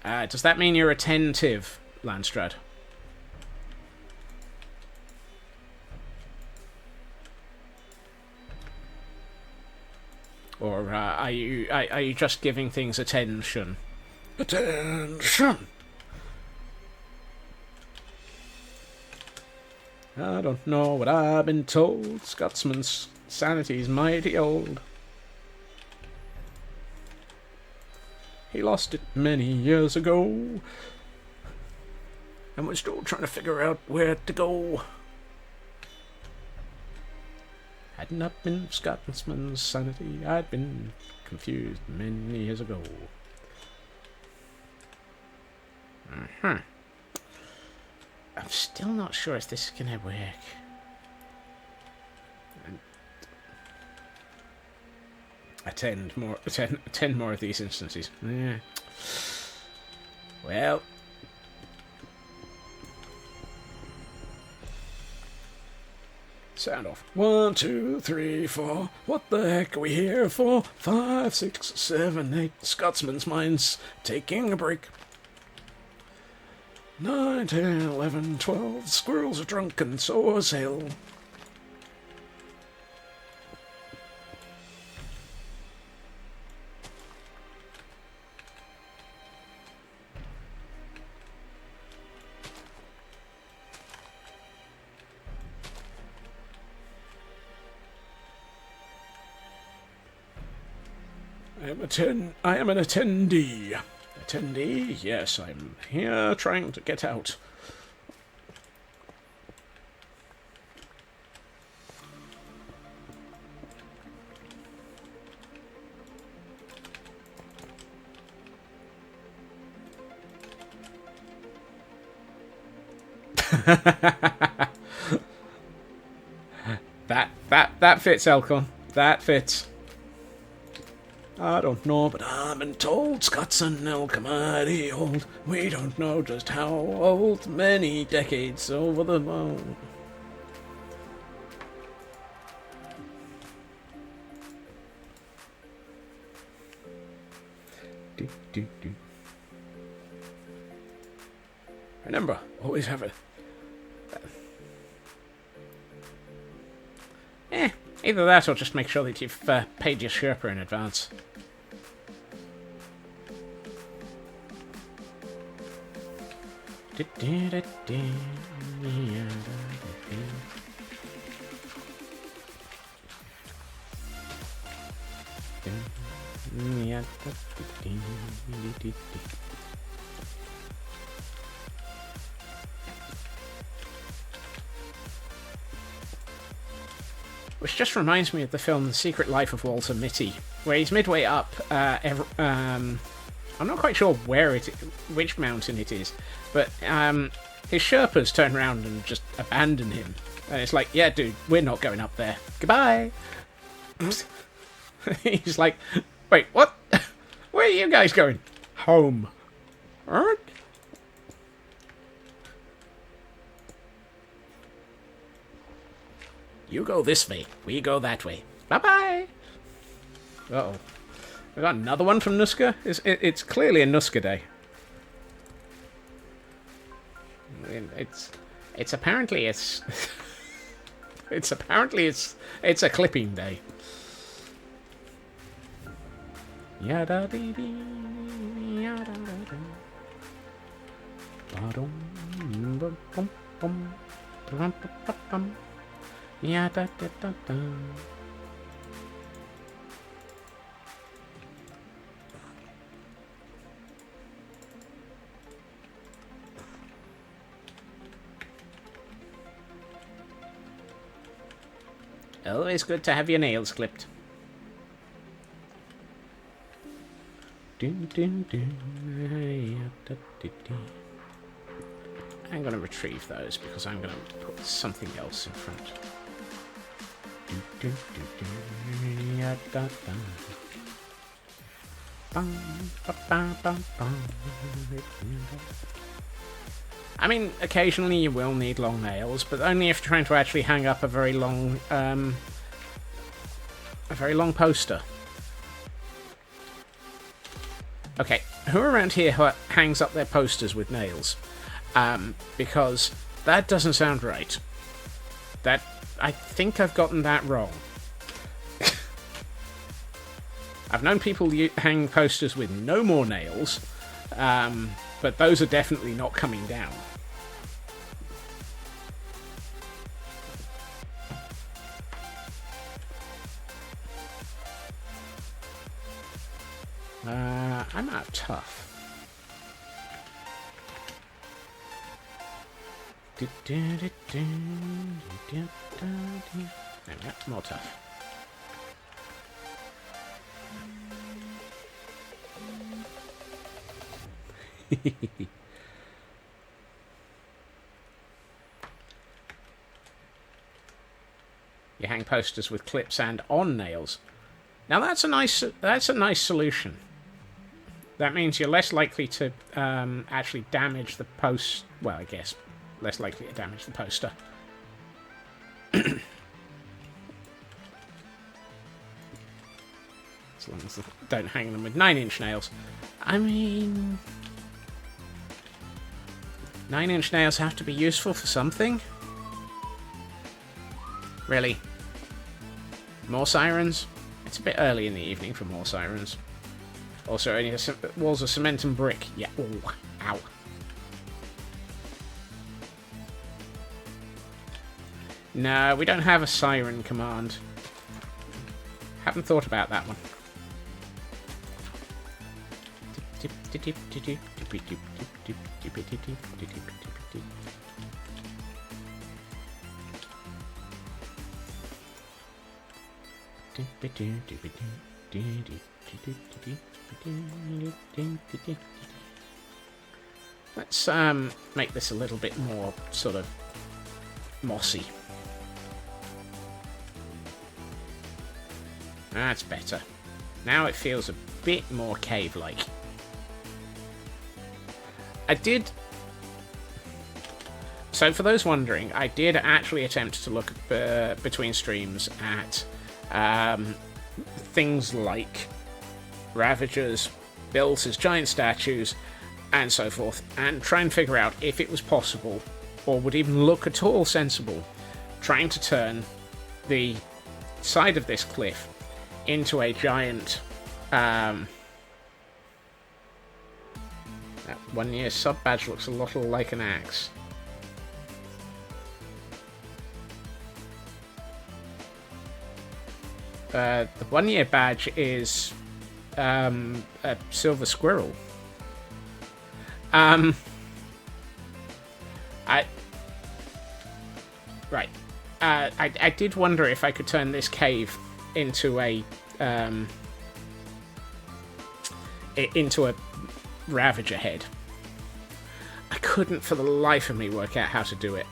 Does that mean you're attentive, Landstrad? Or are you just giving things attention? Attention! I don't know what I've been told. Scotsman's sanity's mighty old. He lost it many years ago, and we're still trying to figure out where to go. Had not been Scotsman's sanity, I'd been confused many years ago. I'm still not sure if this is gonna work. Attend more of these instances. Yeah. Well. Sound off. 1, 2, 3, 4. What the heck are we here for? 5, 6, 7, 8. Scotsman's mind's taking a break. 9, 10, 11, 12. Squirrels are drunk and so is hell. I am an attendee. Attendee? Yes, I'm here trying to get out. That fits, Elcon. That fits. I don't know, but I've been told Scots and elk are mighty old. We don't know just how old, many decades over the moon. Remember, always have a... Either that or just make sure that you've paid your Sherpa in advance. Which just reminds me of the film The Secret Life of Walter Mitty, where he's midway up. I'm not quite sure which mountain it is, but his Sherpas turn around and just abandon him. And it's like, yeah, dude, we're not going up there. Goodbye. He's like, wait, what? Where are you guys going? Home. Alright. You go this way, we go that way. Bye-bye! Uh-oh. We got another one from Nuska? It's clearly a Nuska day. It's apparently it's a clipping day. Yada dee dee yada da. Ba-dum bum bum bum bum bum bum. Yada da da da. Always good to have your nails clipped. I'm going to retrieve those because I'm going to put something else in front. I mean, occasionally you will need long nails, but only if you're trying to actually hang up a very long poster. Okay, who around here hangs up their posters with nails? Because that doesn't sound right. I think I've gotten that wrong. I've known people hang posters with no more nails, but those are definitely not coming down. I'm out of tough. There we go, more tough. You hang posters with clips and on nails. Now that's a nice solution. That means you're less likely to actually damage the post. Well, I guess less likely to damage the poster. As long as you don't hang them with 9-inch nails. I mean, 9-inch nails have to be useful for something. Really? More sirens? It's a bit early in the evening for more sirens. Also, only walls of cement and brick. Yeah. Ooh. Ow. No, we don't have a siren command. Haven't thought about that one. Let's make this a little bit more sort of mossy. That's better. Now it feels a bit more cave-like. So for those wondering, I did actually attempt to look between streams at things like ravagers built as giant statues and so forth, and try and figure out if it was possible, or would even look at all sensible, trying to turn the side of this cliff into a giant that 1 year sub badge looks a lot like an axe. The 1 year badge is a silver squirrel. I did wonder if I could turn this cave into a ravager head. I couldn't for the life of me work out how to do it.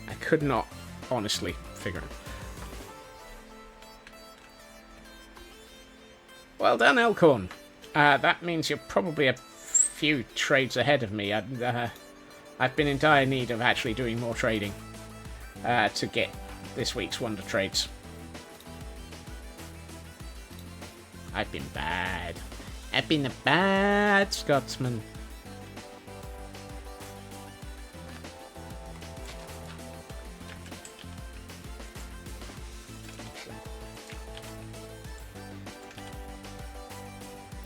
I could not honestly figure it. Well done, Elkhorn. That means you're probably a few trades ahead of me. I've been in dire need of actually doing more trading to get this week's Wonder Trades. I've been bad. I've been a bad Scotsman.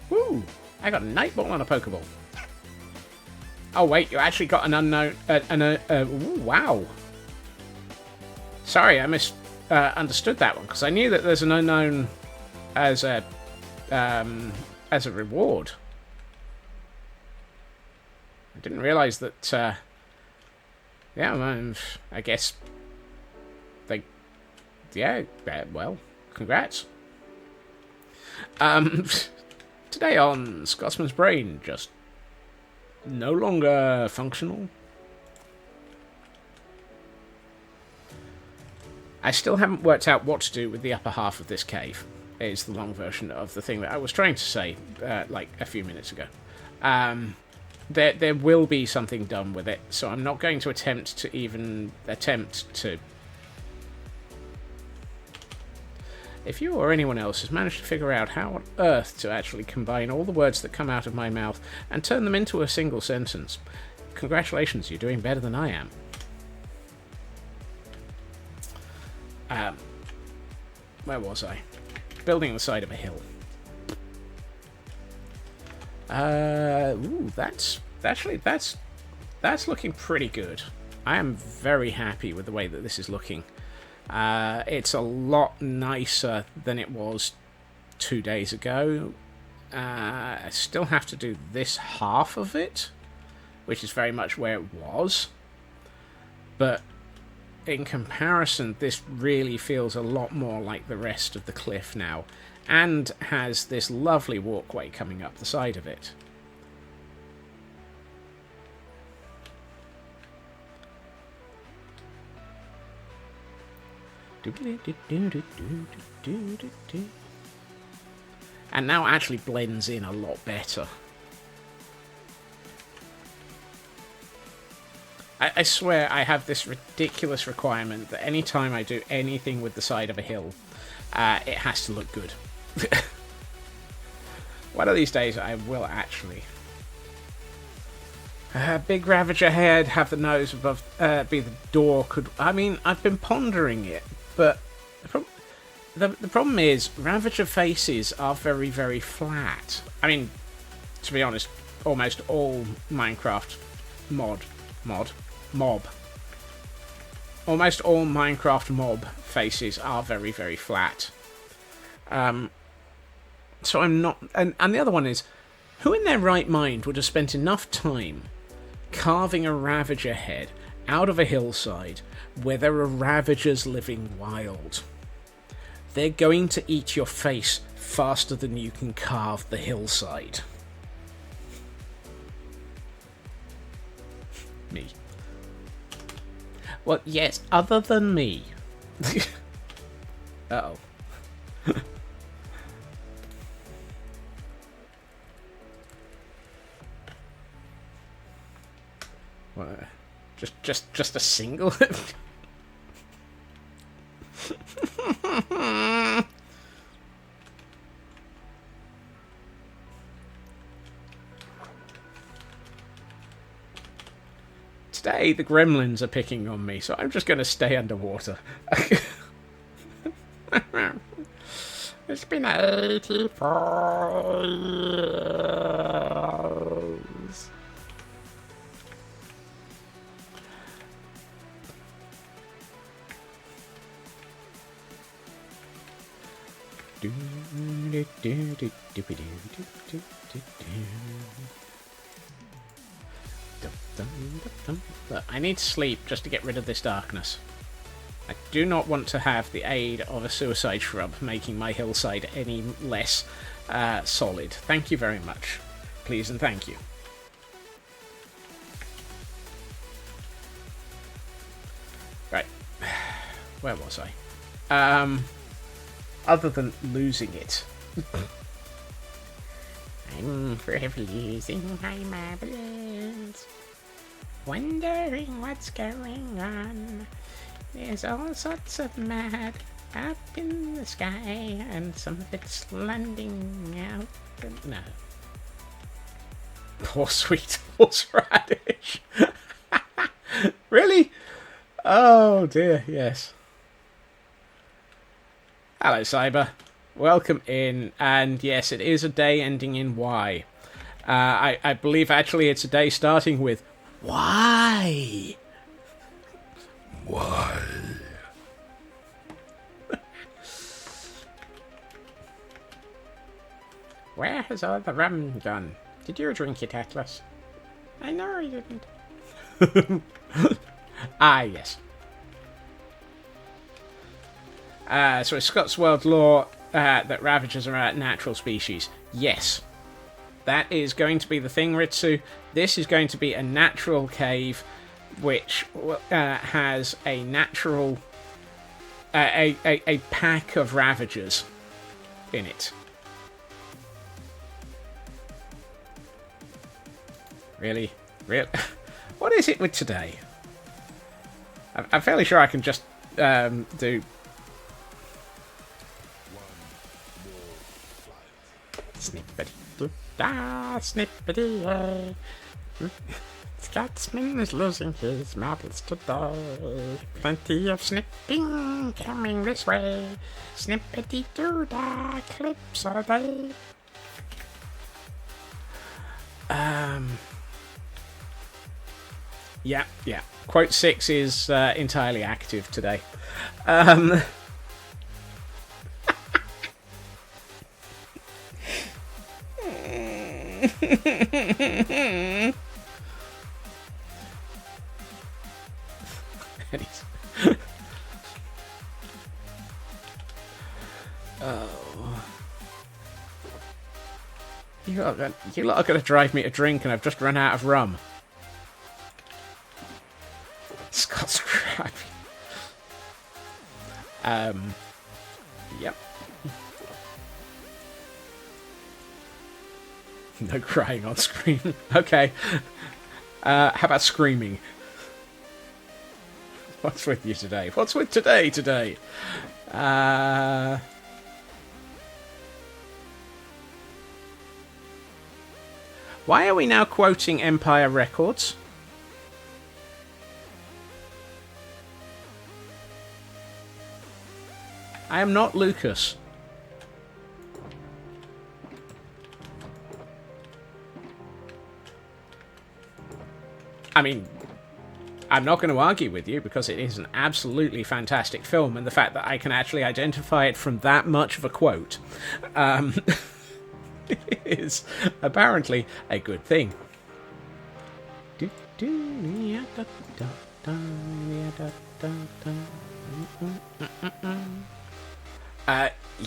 Woo! I got a Nightball and a Pokeball. Oh wait, you actually got an unknown... ooh, wow. Sorry, I misunderstood that one, because I knew that there's an unknown as a reward. I didn't realise that, yeah, I guess they... Yeah, well, congrats. Today on Scotsman's Brain, just no longer functional. I still haven't worked out what to do with the upper half of this cave, is the long version of the thing that I was trying to say, like, a few minutes ago. There will be something done with it, so I'm not going to attempt to... If you or anyone else has managed to figure out how on earth to actually combine all the words that come out of my mouth and turn them into a single sentence, congratulations, you're doing better than I am. Where was I? Building the side of a hill. Ooh, that's looking pretty good. I am very happy with the way that this is looking. It's a lot nicer than it was 2 days ago. I still have to do this half of it, which is very much where it was. But in comparison, this really feels a lot more like the rest of the cliff now, and has this lovely walkway coming up the side of it. And now actually blends in a lot better. I swear I have this ridiculous requirement that any time I do anything with the side of a hill, it has to look good. One of these days I will actually. Big Ravager head, have the nose above, be the door. I mean, I've been pondering it, but the problem is Ravager faces are very, very flat. I mean, to be honest, almost all Minecraft almost all Minecraft mob faces are very, very flat. So I'm not... And the other one is, who in their right mind would have spent enough time carving a Ravager head out of a hillside where there are Ravagers living wild? They're going to eat your face faster than you can carve the hillside. Me. Well, yes, other than me. Uh-oh. What? Just a single? Today the gremlins are picking on me, so I'm just going to stay underwater. It's been 84 years. Look, I need to sleep just to get rid of this darkness. I do not want to have the aid of a suicide shrub making my hillside any less solid. Thank you very much. Please and thank you. Right. Where was I? Other than losing it. I'm forever losing my marbles. Wondering what's going on. There's all sorts of mad up in the sky, and some of it's landing out. No. Poor sweet horseradish. Really? Oh dear, yes. Hello, Cyber. Welcome in, and yes, it is a day ending in Y. I believe actually it's a day starting with why. Why? Where has all the rum gone? Did you drink it, Atlas? I know I didn't. Ah, yes. So it's Scott's World Law that ravagers are a natural species. Yes. That is going to be the thing, Ritsu. This is going to be a natural cave which has a natural... a pack of ravagers in it. Really? Really? What is it with today? I'm fairly sure I can just do... Snippety da snippety. Scotsman is losing his marbles today. Plenty of snipping coming this way. Snippety doo da clips all day. Yeah. Quote 6 is entirely active today. Oh. You lot are going to drive me to drink and I've just run out of rum. Scott's crap. Yep. No crying on screen. Okay. How about screaming? What's with you today? What's with today? Why are we now quoting Empire Records? I am not Lucas. I mean, I'm not going to argue with you because it is an absolutely fantastic film, and the fact that I can actually identify it from that much of a quote is apparently a good thing.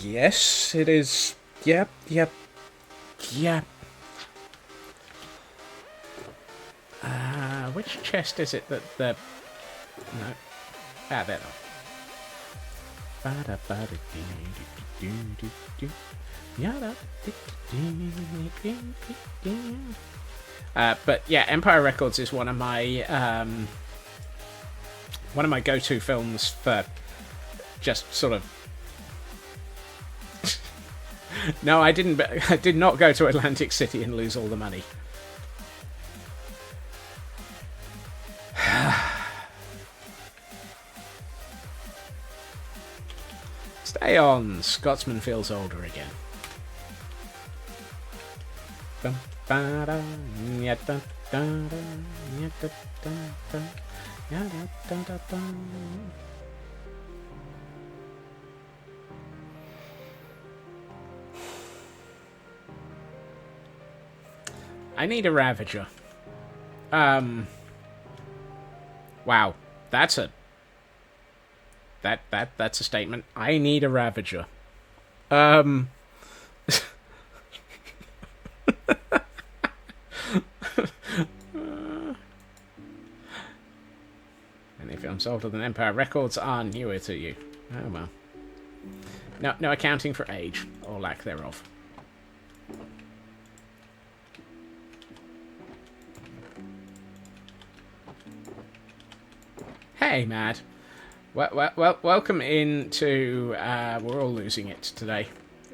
Yes, it is. Yep. Which chest is it that the... No. Ah, there. But yeah, Empire Records is one of my go-to films for just sort of... No, I did not go to Atlantic City and lose all the money. Stay on. Scotsman feels older again. I need a ravager. Wow, that's a that's a statement. I need a ravager. And if I'm sold to an Empire, records are newer to you. Oh well. No accounting for age or lack thereof. Hey, Mad. Well, welcome into. We're all losing it today.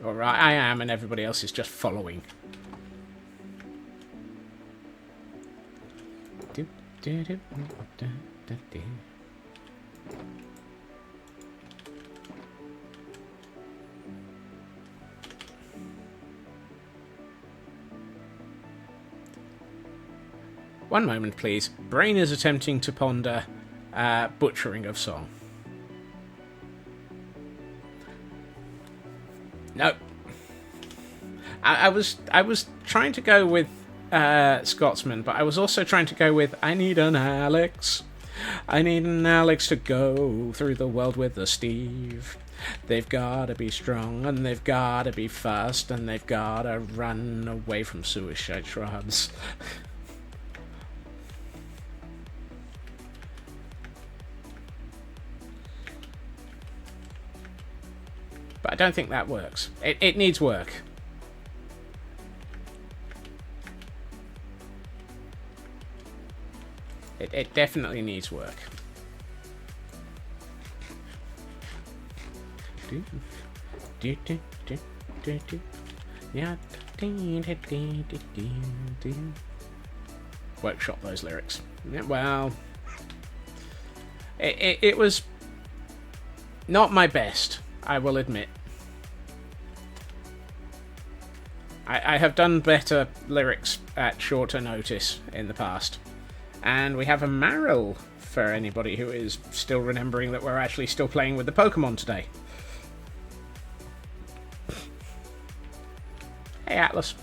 All right, I am, and everybody else is just following. One moment, please. Brain is attempting to ponder butchering of song. No. I was trying to go with Scotsman, but I was also trying to go with I need an Alex. I need an Alex to go through the world with a Steve. They've gotta be strong, and they've gotta be fast, and they've gotta run away from suicide shrubs. But I don't think that works. It needs work. It definitely needs work. Workshop those lyrics. Well, it was not my best, I will admit. I have done better lyrics at shorter notice in the past. And we have a Marill for anybody who is still remembering that we're actually still playing with the Pokemon today. Hey, Atlas.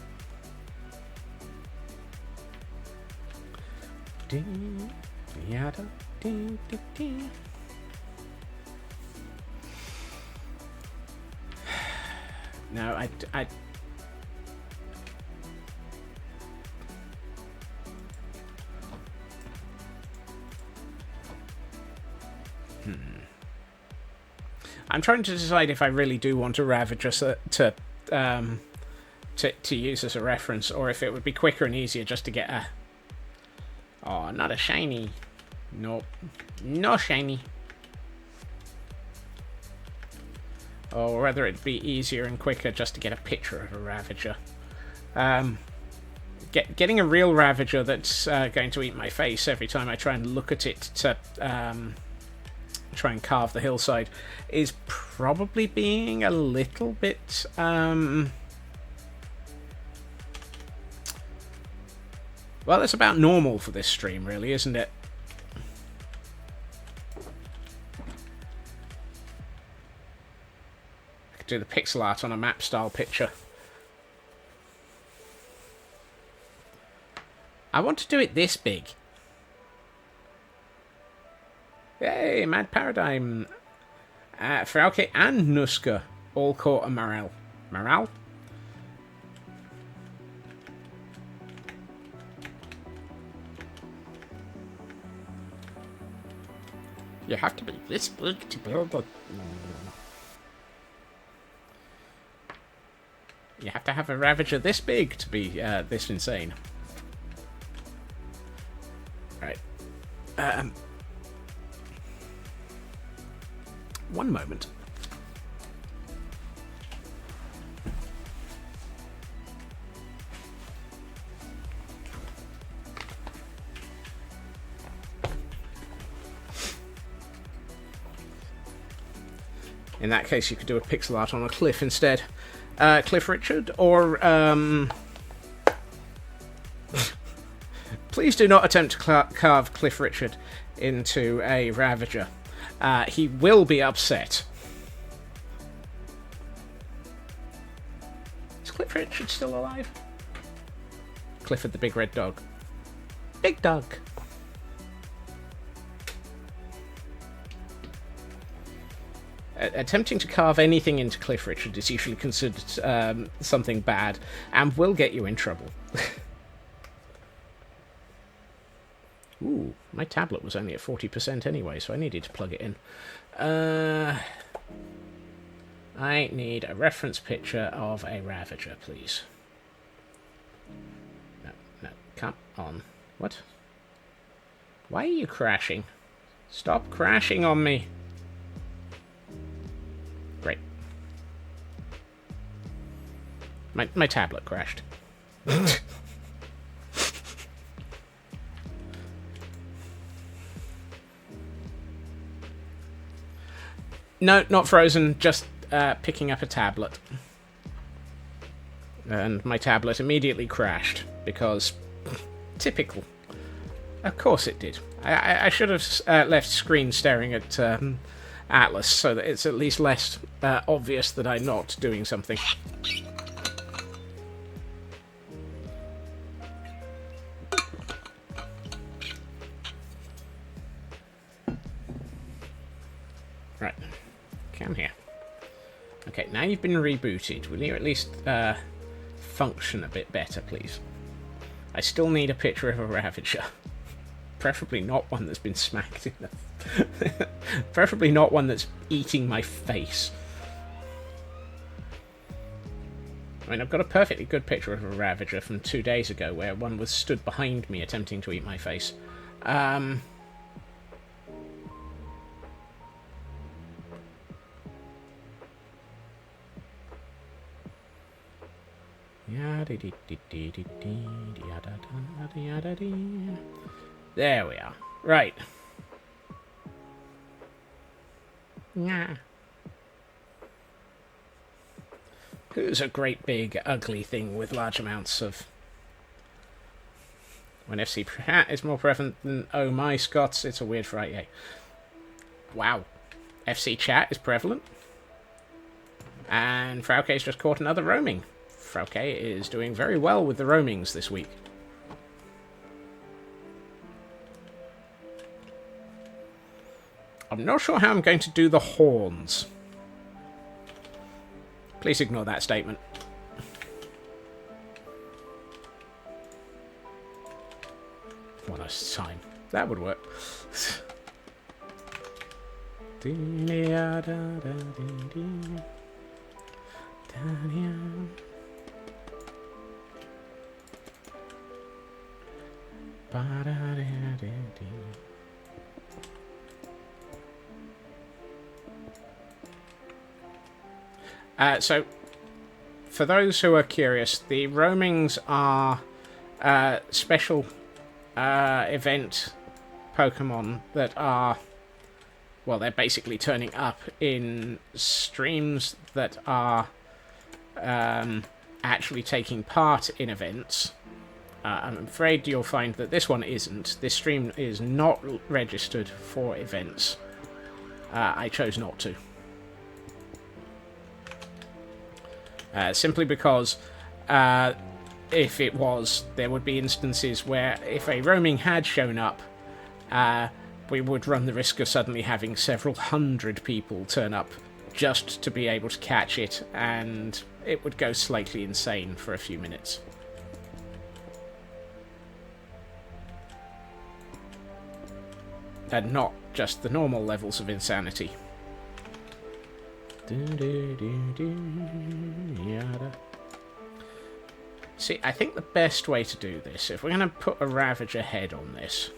No, I I'm trying to decide if I really do want a Ravager to use as a reference, or if it would be quicker and easier just to get a... Oh, not a shiny. Nope. No shiny. Or whether it'd be easier and quicker just to get a picture of a Ravager. Getting a real Ravager that's going to eat my face every time I try and look at it to try and carve the hillside is probably being a little bit well, that's about normal for this stream, really, isn't it? I could do the pixel art on a map style picture. I want to do it this big. Yay, Mad Paradigm. Frauke and Nuska all caught a Marill. Marill? You have to be this big to build a... You have to have a Ravager this big to be this insane. Right. One moment. In that case, you could do a pixel art on a cliff instead. Cliff Richard, or... Please do not attempt to carve Cliff Richard into a Ravager. He will be upset. Is Cliff Richard still alive? Clifford the Big Red Dog. Big dog. Attempting to carve anything into Cliff Richard is usually considered something bad and will get you in trouble. Ooh, my tablet was only at 40% anyway, so I needed to plug it in. I need a reference picture of a ravager, please. No, come on. What? Why are you crashing? Stop crashing on me. Great. My tablet crashed. No, not frozen, just picking up a tablet. And my tablet immediately crashed, because... typical. Of course it did. I should have left screen staring at Atlas, so that it's at least less obvious that I'm not doing something. Right. Come here. Okay, now you've been rebooted. Will you at least function a bit better, please? I still need a picture of a ravager. Preferably not one that's been smacked in the... Preferably not one that's eating my face. I mean, I've got a perfectly good picture of a ravager from 2 days ago where one was stood behind me attempting to eat my face. There we are. Right. Yeah. Who's a great big ugly thing with large amounts of... When FC chat is more prevalent than oh my Scots, it's a weird Friday. Wow. FC chat is prevalent. And Frauke's just caught another roaming. Frauke is doing very well with the roamings this week. I'm not sure how I'm going to do the horns. Please ignore that statement. What a sign. That would work. So, for those who are curious, the roamings are special event Pokemon that are, well, they're basically turning up in streams that are actually taking part in events. I'm afraid you'll find that this one isn't. This stream is not registered for events. I chose not to. Simply because if it was, there would be instances where if a roaming had shown up, we would run the risk of suddenly having several hundred people turn up just to be able to catch it, and it would go slightly insane for a few minutes. And not just the normal levels of insanity. See, I think the best way to do this, if we're going to put a Ravager head on this,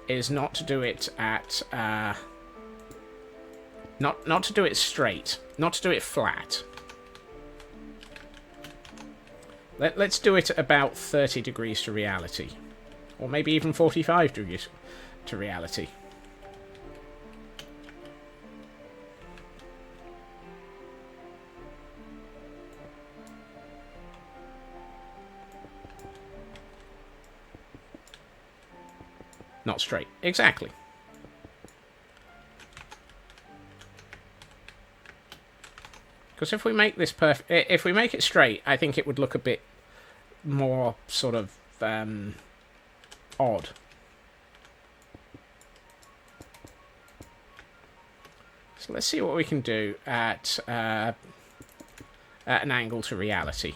is not to do it at... Not to do it straight. Not to do it flat. Let's do it at about 30 degrees to reality. Or maybe even 45 degrees to reality. Not straight. Exactly. Because if we make this if we make it straight, I think it would look a bit more sort of odd. So let's see what we can do at an angle to reality.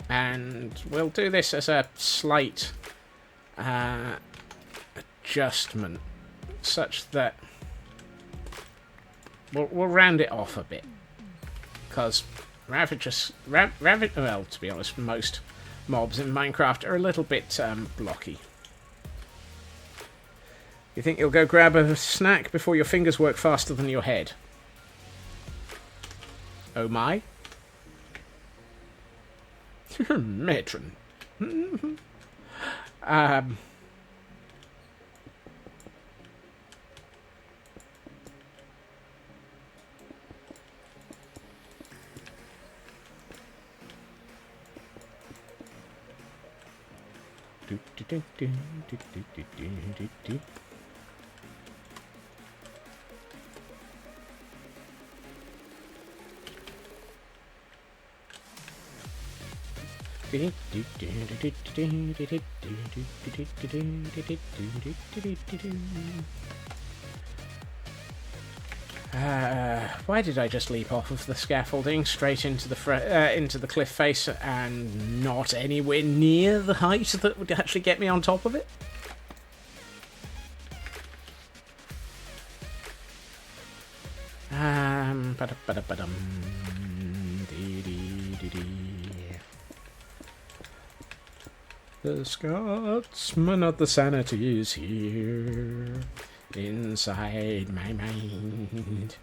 And we'll do this as a slight adjustment, such that we'll round it off a bit. Because ravagers, well, to be honest, most mobs in Minecraft are a little bit blocky. You think you'll go grab a snack before your fingers work faster than your head? Oh my. Matron. Why did I just leap off of the scaffolding straight into the cliff face and not anywhere near the height that would actually get me on top of it? The Scotsman of the sanity is here, inside my mind.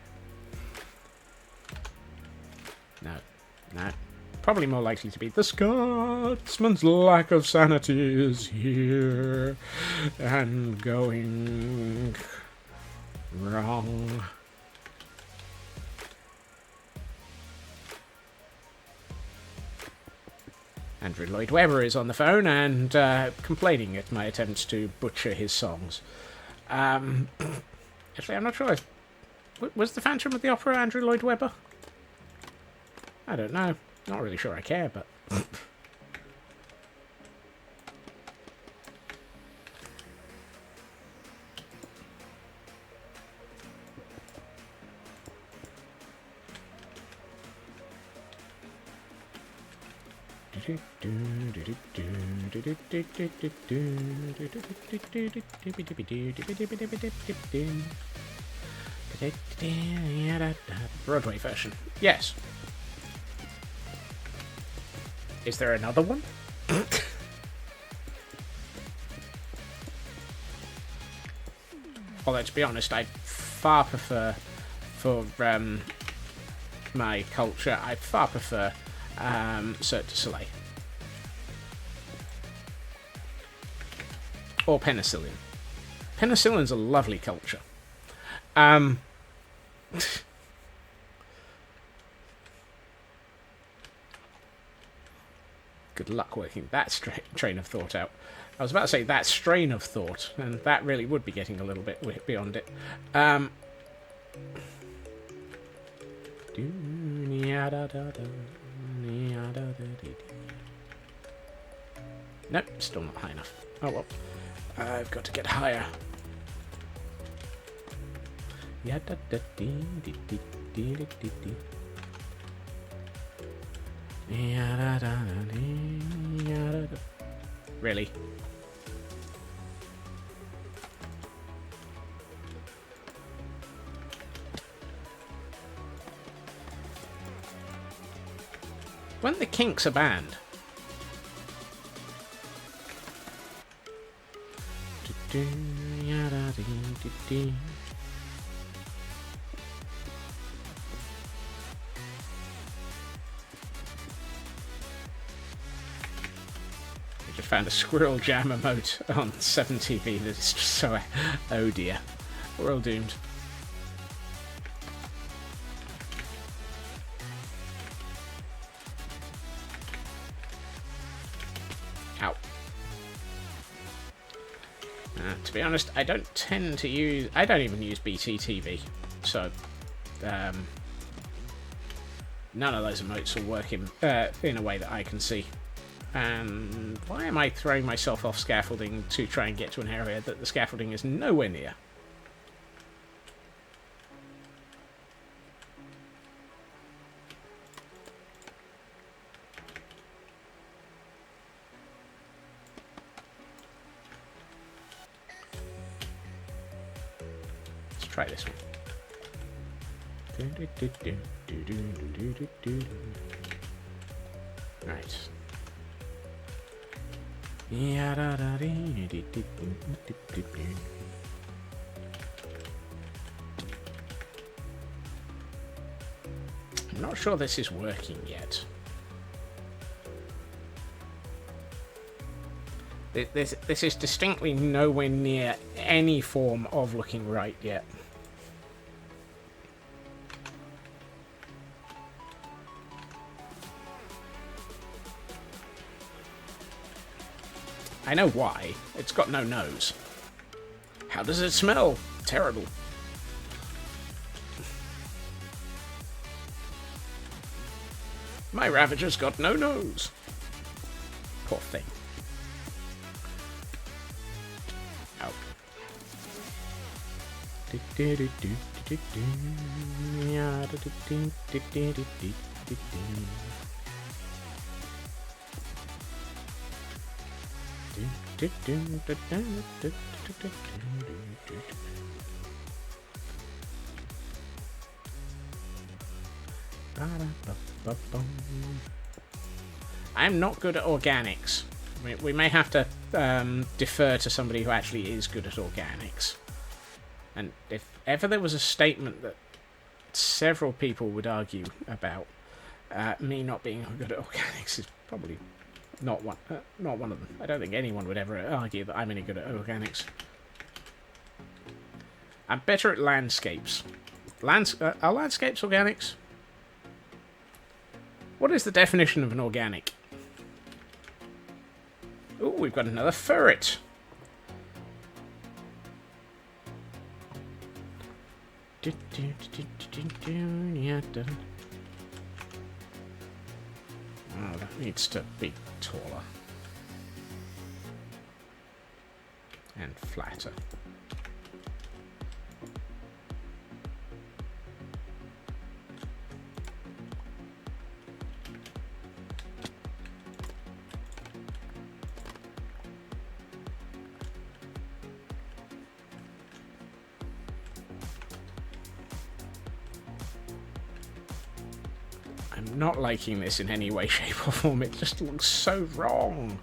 No. Probably more likely to be the Scotsman's lack of sanity is here, and going wrong. Andrew Lloyd Webber is on the phone and complaining at my attempts to butcher his songs. Actually, I'm not sure. Was the Phantom of the Opera Andrew Lloyd Webber? I don't know. Not really sure I care, but... Broadway version. Yes. Is there another one? Although, to be honest, I far prefer, for my culture, I far prefer Cirque du Soleil. Or penicillin. Penicillin's a lovely culture. Good luck working that train of thought out. I was about to say that strain of thought, and that really would be getting a little bit beyond it. Nope, still not high enough. Oh well. I've got to get higher. Really? Weren't the Kinks a band? I just found a squirrel jam emote on 7TV that's just so... Oh dear. We're all doomed. Ow. To be honest, I don't tend to use... I don't even use BT TV. So, None of those emotes will work in a way that I can see. And why am I throwing myself off scaffolding to try and get to an area that the scaffolding is nowhere near? Let's try this one. Right. I'm not sure this is working yet. This is distinctly nowhere near any form of looking right yet. I know why. It's got no nose. How does it smell? Terrible. My ravager's got no nose. Poor thing. Ow. I'm not good at organics. We may have to defer to somebody who actually is good at organics. And if ever there was a statement that several people would argue about, me not being good at organics is probably not one of them. I don't think anyone would ever argue that I'm any good at organics. I'm better at landscapes. Are landscapes organics? What is the definition of an organic? Oh, we've got another ferret. Oh, that needs to be taller. And flatter. I'm not liking this in any way, shape or form. It just looks so wrong.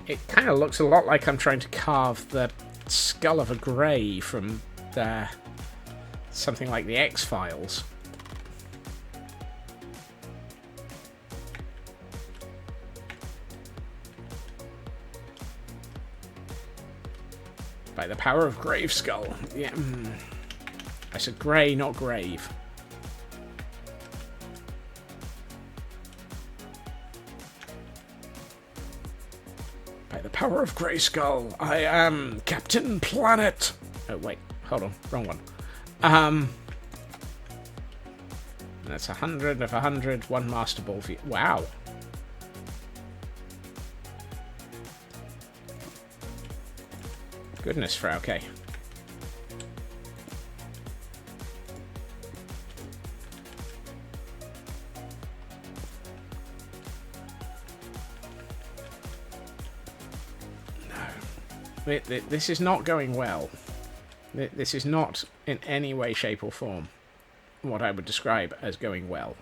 It kind of looks a lot like I'm trying to carve the skull of a grey from something like the X-Files. By the power of Grave Skull. Yeah. I said grey, not grave. By the power of Grey Skull, I am Captain Planet. Oh, wait. Hold on. Wrong one. That's 100 of 100. One Master Ball for you. Wow. Goodness, Frauke. No. This is not going well. This is not in any way, shape or form what I would describe as going well.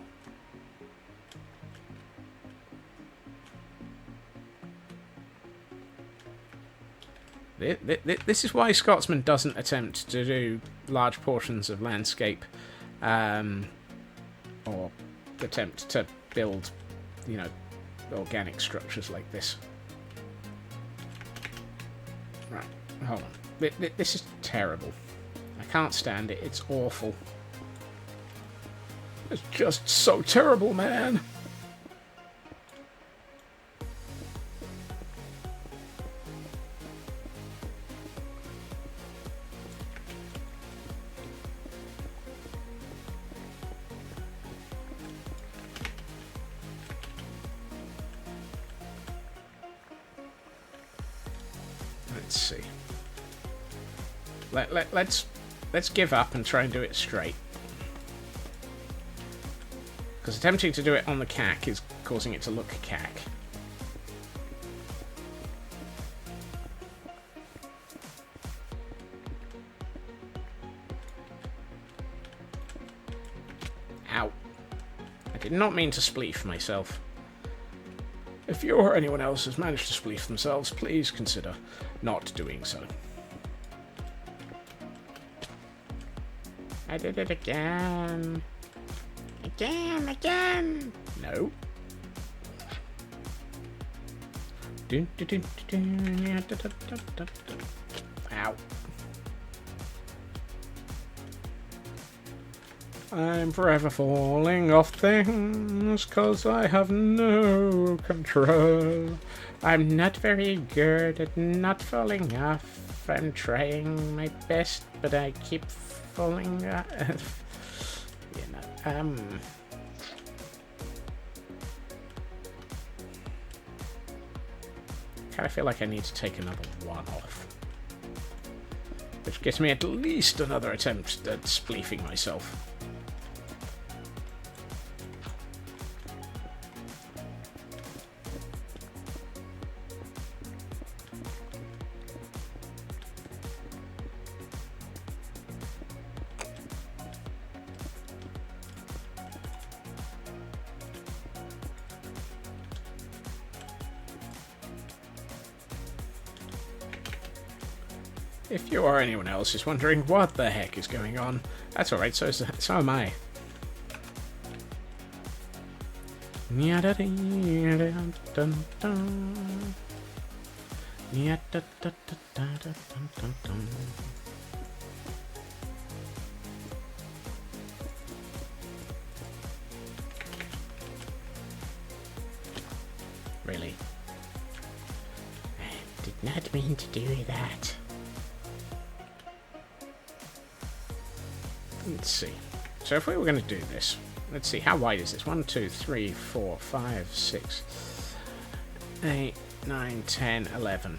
This is why Scotsman doesn't attempt to do large portions of landscape, or attempt to build, organic structures like this. Right, hold on. This is terrible. I can't stand it. It's awful. It's just so terrible, man. Let's see. Let's give up and try and do it straight. Because attempting to do it on the cack is causing it to look cack. Ow. I did not mean to spleef myself. If you or anyone else has managed to spleef themselves, please consider not doing so. I did it again. Again. No. Ow. I'm forever falling off things, 'cause I have no control. I'm not very good at not falling off. I'm trying my best, but I keep falling off. Kind of feel like I need to take another one off. Which gives me at least another attempt at spleefing myself. If you or anyone else is wondering what the heck is going on, that's alright, so am I. Really? I did not mean to do that. Let's see. So if we were going to do this, let's see, how wide is this? 1, 2, 3, 4, 5, 6, 8, 9, 10, 11.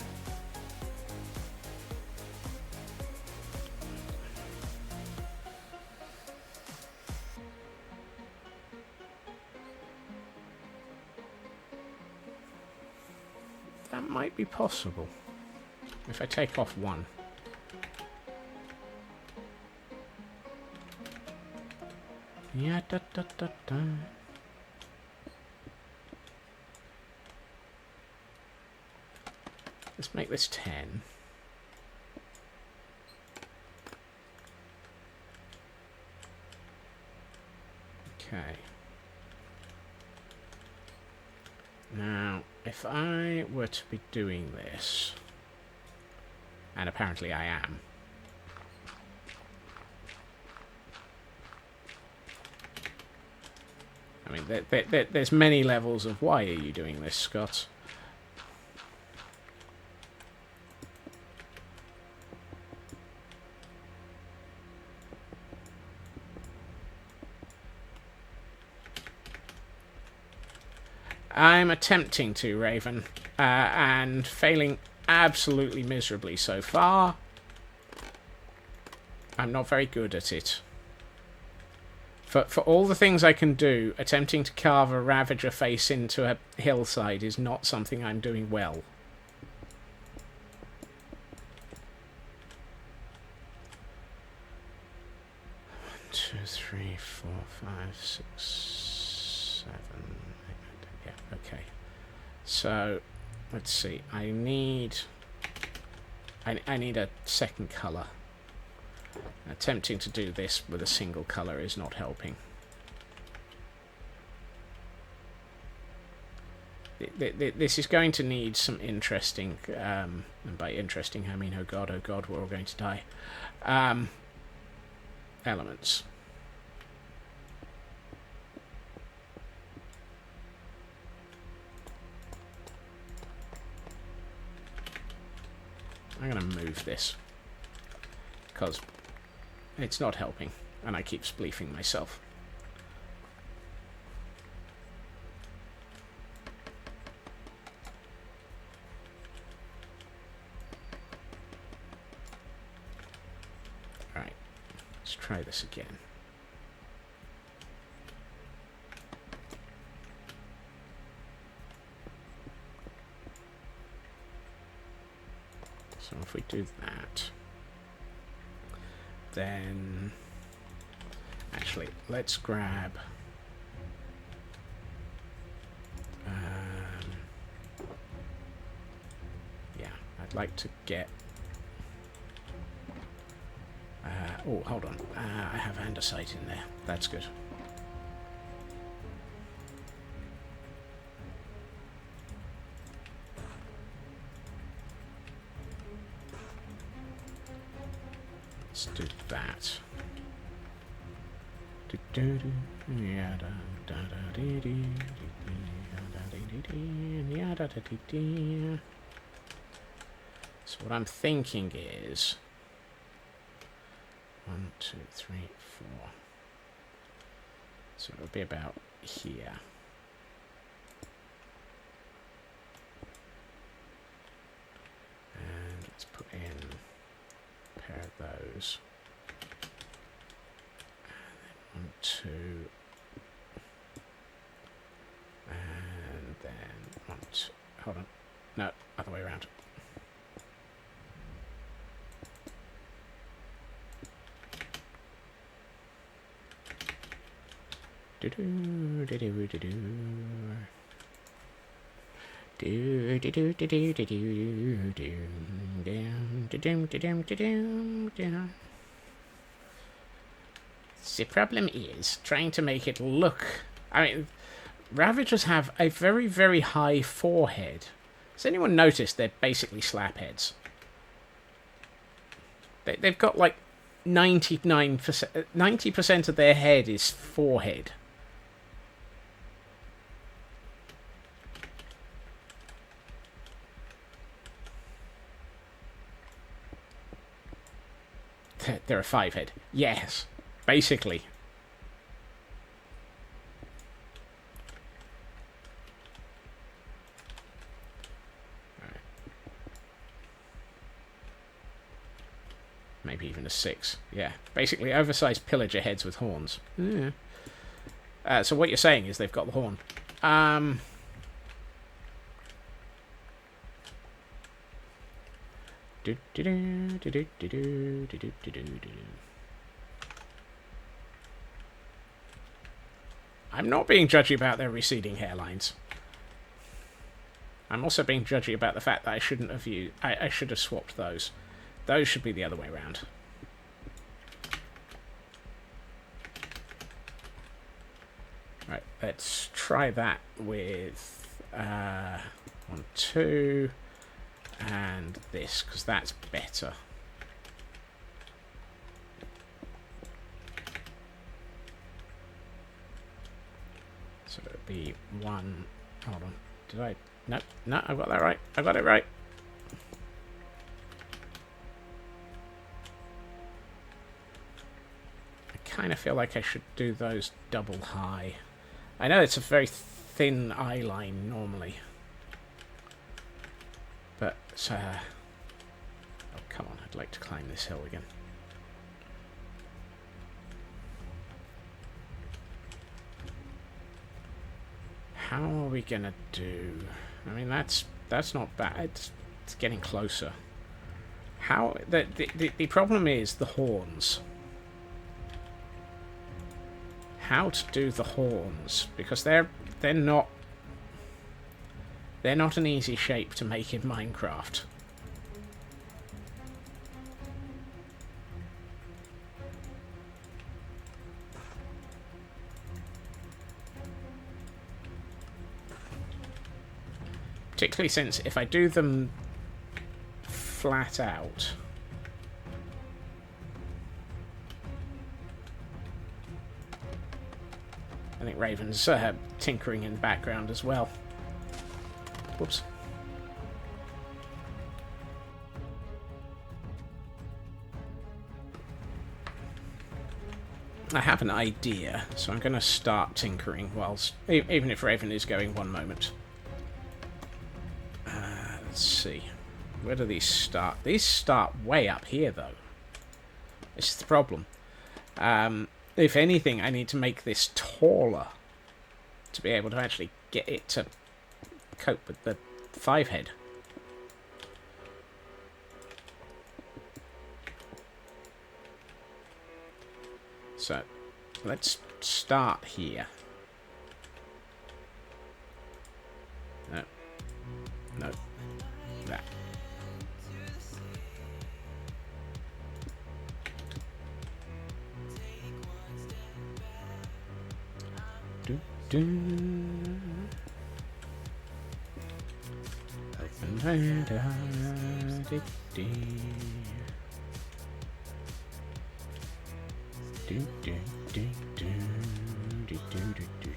That might be possible. If I take off one. Yeah, Let's make this 10. Okay. Now, if I were to be doing this, and apparently I am, I mean, there's many levels of why are you doing this, Scott? I'm attempting to, Raven, and failing absolutely miserably so far. I'm not very good at it. For all the things I can do, attempting to carve a ravager face into a hillside is not something I'm doing well. 1, 2, 3, 4, 5, 6, 7, 8, yeah, okay. So, let's see. I need a second colour. Attempting to do this with a single colour is not helping. This is going to need some interesting, and by interesting I mean oh god, we're all going to die, elements. I'm going to move this, because it's not helping, and I keep spleefing myself. try this again. So if we do that, then actually let's grab yeah, I'd like to get oh, hold on, I have andesite in there, that's good. Let's do that. So what I'm thinking is 1, 2, 3, 4. So it'll be about here. And let's put in a pair of those. And then 1, 2. And then 1, 2. Hold on. No, other way around. The problem is trying to make it look... I mean, Ravagers have a very, very high forehead. Has anyone noticed they're basically slapheads? They've got like 90% of their head is forehead. They're a 5-head. Yes, basically. Right. Maybe even a 6. Yeah, basically oversized pillager heads with horns. Yeah. So what you're saying is they've got the horn. I'm not being judgy about their receding hairlines. I'm also being judgy about the fact that I shouldn't have used... I should have swapped those. Those should be the other way around. Right, let's try that with 1, 2... and this, because that's better. So it would be 1... Hold on. Did I... No, no, I got that right. I got it right. I kind of feel like I should do those double high. I know it's a very thin eye line normally. But, oh, come on, I'd like to climb this hill again. How are we gonna do? I mean, that's not bad. It's getting closer. How the problem is the horns. How to do the horns, because they're not an easy shape to make in Minecraft. Particularly since if I do them flat out, I think Raven's tinkering in the background as well. Whoops. I have an idea, so I'm going to start tinkering whilst, even if Raven is going one moment. Let's see. Where do these start? These start way up here, though. This is the problem. If anything, I need to make this taller to be able to actually get it to cope with the 5-head. So, let's start here. No. No. That. Do, do. Open do, do, do, do, do, do, do, do, do.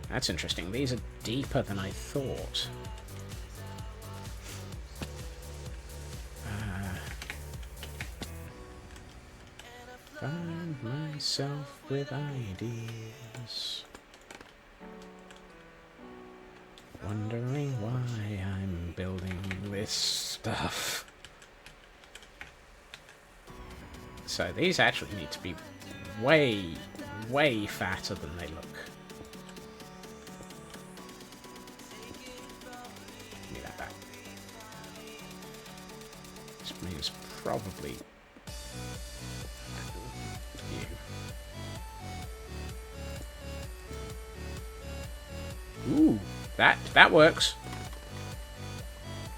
That's interesting. These are deeper than I thought. Find myself with ideas. Wondering why I'm building this stuff. So these actually need to be way, way fatter than they look. Give me that back. This means probably you. Ooh, that works.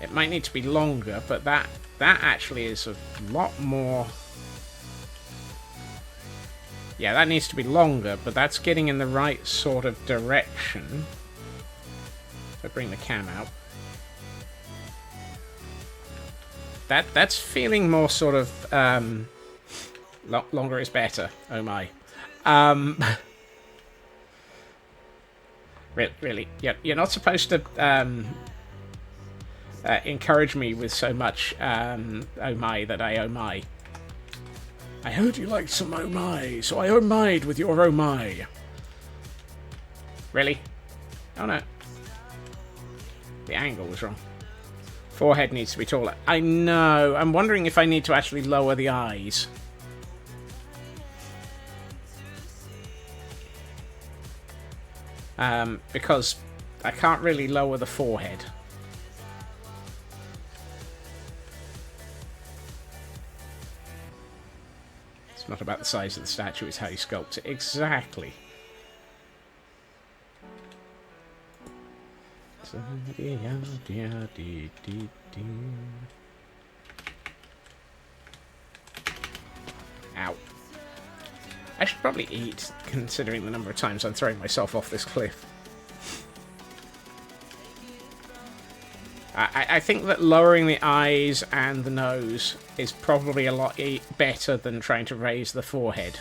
It might need to be longer, but that actually is a lot more. Yeah, that needs to be longer, but that's getting in the right sort of direction. So bring the cam out. That's feeling more sort of longer is better. Oh my. Really, you're not supposed to encourage me with so much oh my that I oh my. I heard you liked some oh my, so I oh my'd with your oh my. Really? Oh no. The angle was wrong. Forehead needs to be taller. I know. I'm wondering if I need to actually lower the eyes. Because I can't really lower the forehead. It's not about the size of the statue, it's how you sculpt it. Exactly. Ow. I should probably eat, considering the number of times I'm throwing myself off this cliff. I think that lowering the eyes and the nose is probably a lot better than trying to raise the forehead.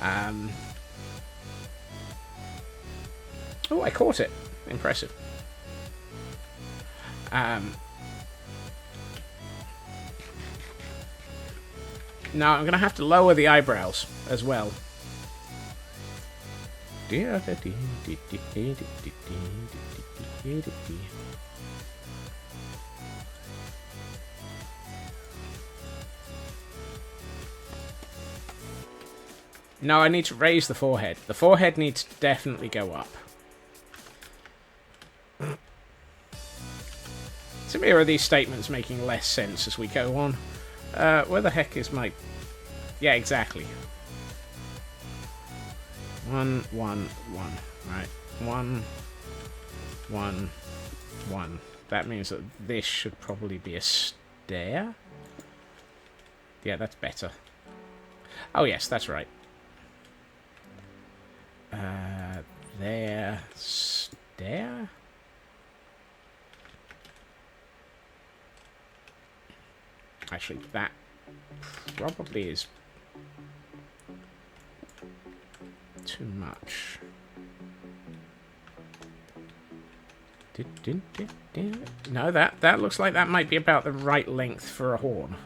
Oh, I caught it. Impressive. Now I'm going to have to lower the eyebrows as well. No, I need to raise the forehead. The forehead needs to definitely go up. To me, are these statements making less sense as we go on? Where the heck is my... Yeah, exactly. 1, 1, 1. Right. 1, 1, 1. That means that this should probably be a stair. Yeah, that's better. Oh, yes, that's right. There. Stair? Actually, that probably is too much. No, that looks like that might be about the right length for a horn.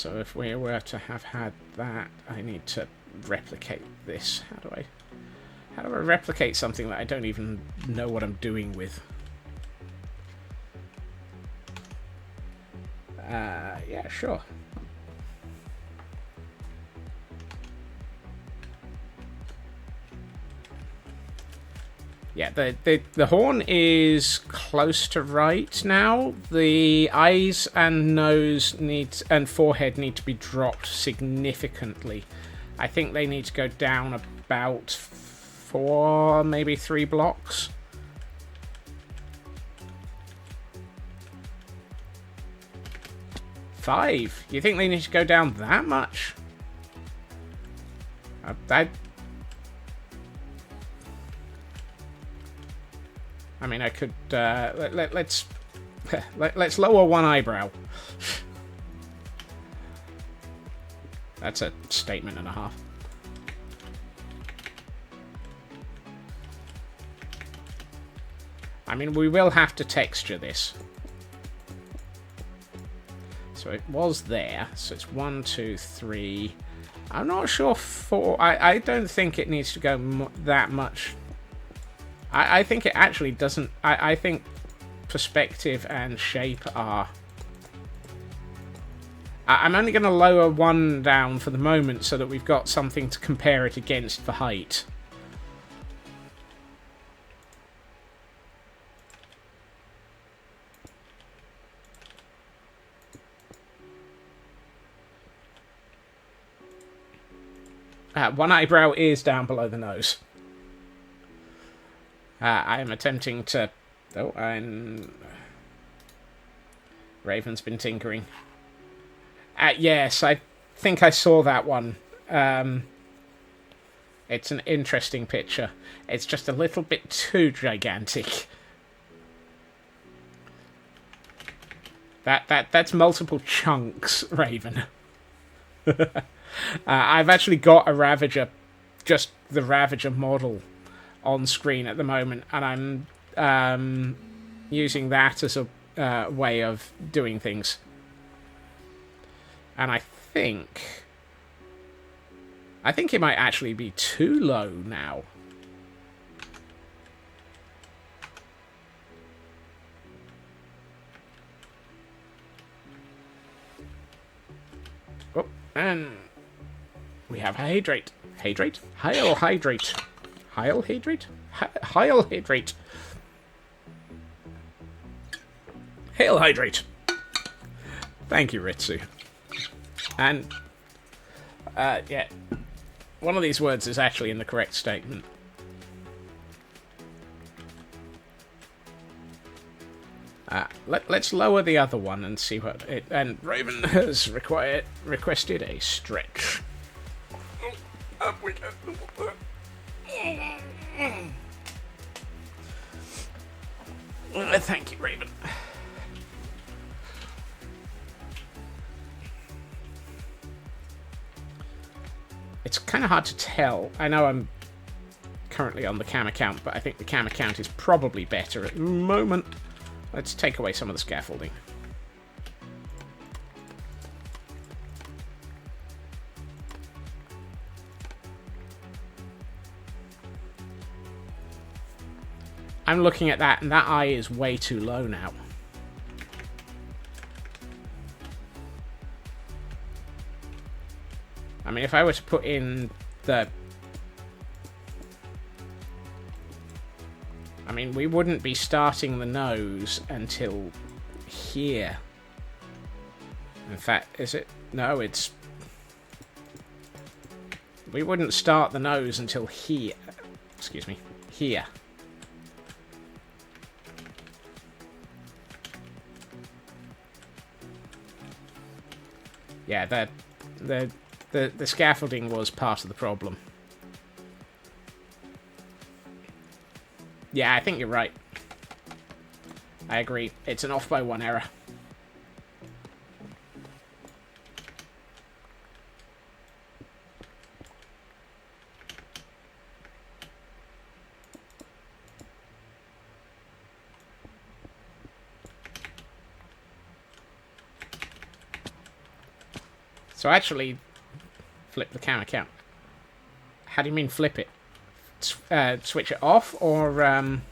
So if we were to have had that, I need to replicate this. How do I replicate something that I don't even know what I'm doing with? Yeah, sure. Yeah, the horn is close to right now. The eyes and nose and forehead need to be dropped significantly. I think they need to go down about 4, maybe 3 blocks. Five? You think they need to go down that much? I mean, I could let's lower one eyebrow. That's a statement and a half. I mean, we will have to texture this. So it was there. So it's 1, 2, 3. I'm not sure 4. I don't think it needs to go that much. I think it actually doesn't. I think perspective and shape are. I'm only going to lower one down for the moment so that we've got something to compare it against for height. One eyebrow is down below the nose. I am attempting to... Oh, Raven's been tinkering. Yes, I think I saw that one. It's an interesting picture. It's just a little bit too gigantic. That's multiple chunks, Raven. I've actually got a Ravager, just the Ravager model, on screen at the moment, and I'm using that as a way of doing things. And I think it might actually be too low now. Oh, and we have a hydrate. Hydrate? Hyal hydrate. Hyal hydrate? Hyal hydrate. Hail hydrate. Thank you, Ritsu. And, yeah. One of these words is actually in the correct statement. Let's lower the other one and see what it... And Raven has requested a stretch. Up we go. Thank you, Raven. It's kind of hard to tell. I know I'm currently on the cam account, but I think the cam account is probably better at the moment. Let's take away some of the scaffolding. I'm looking at that, and that eye is way too low now. I mean, if I were to put in the... I mean, we wouldn't be starting the nose until here. In fact, is it? No, it's... We wouldn't start the nose until here. Excuse me. Here. Yeah, the scaffolding was part of the problem. Yeah, I think you're right. I agree. It's an off by 1 error. So actually, flip the camera count. How do you mean flip it? Switch it off or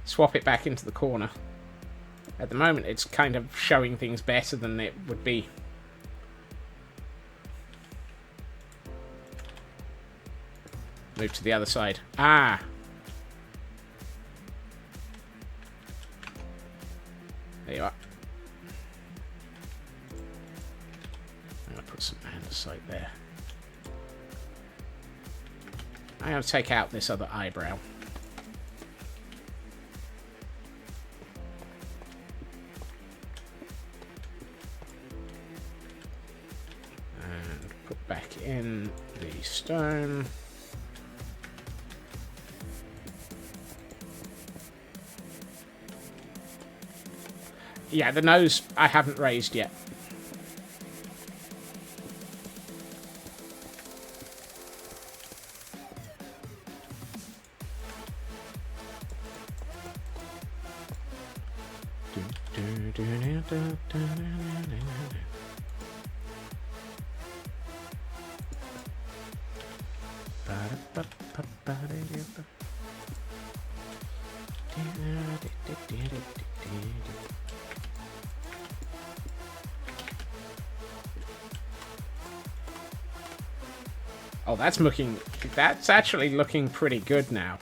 swap it back into the corner? At the moment, it's kind of showing things better than it would be. Move to the other side. Ah! There you are. I'm going to put some andesite there. I'm going to take out this other eyebrow. And put back in the stone. Yeah, the nose I haven't raised yet. Oh, that's actually looking pretty good now.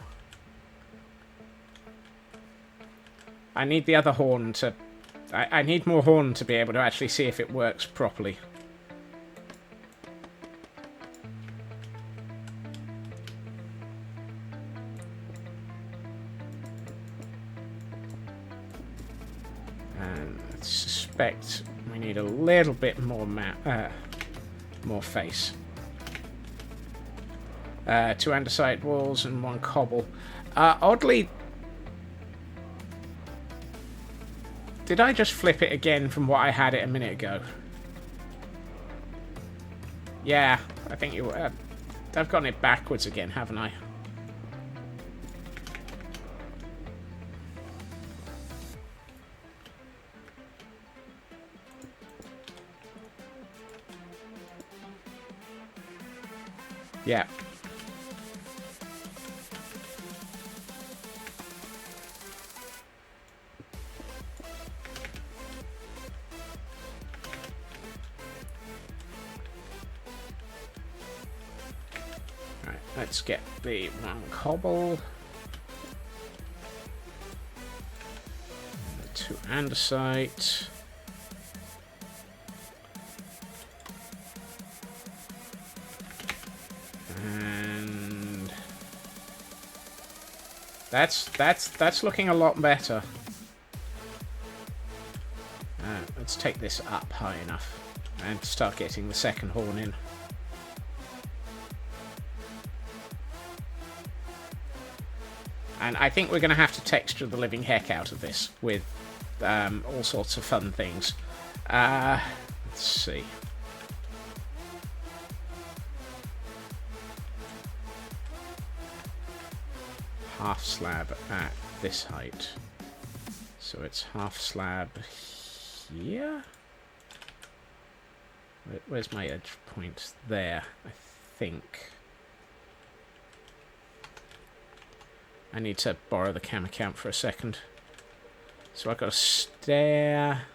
I need the other horn to... I need more horn to be able to actually see if it works properly. And I suspect we need a little bit more more face. 2 andesite walls and 1 cobble. Oddly... Did I just flip it again from what I had it a minute ago? Yeah, I think you... I've gotten it backwards again, haven't I? Yeah. Let's get the 1 cobble. 2 andesite. And that's looking a lot better. Let's take this up high enough and start getting the second horn in. And I think we're going to have to texture the living heck out of this with all sorts of fun things. Let's see. Half slab at this height. So it's half slab here? Where's my edge point? There, I think. I need to borrow the camera count for a second. So I've got a stair.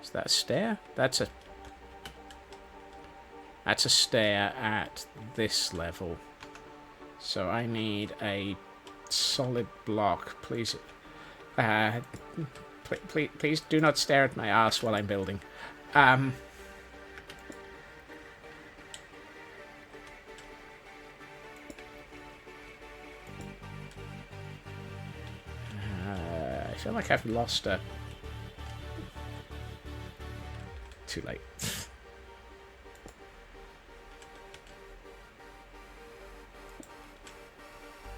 Is that a stair? That's a stair at this level. So I need a solid block. Please, please do not stare at my ass while I'm building. I feel like I've lost a... Too late.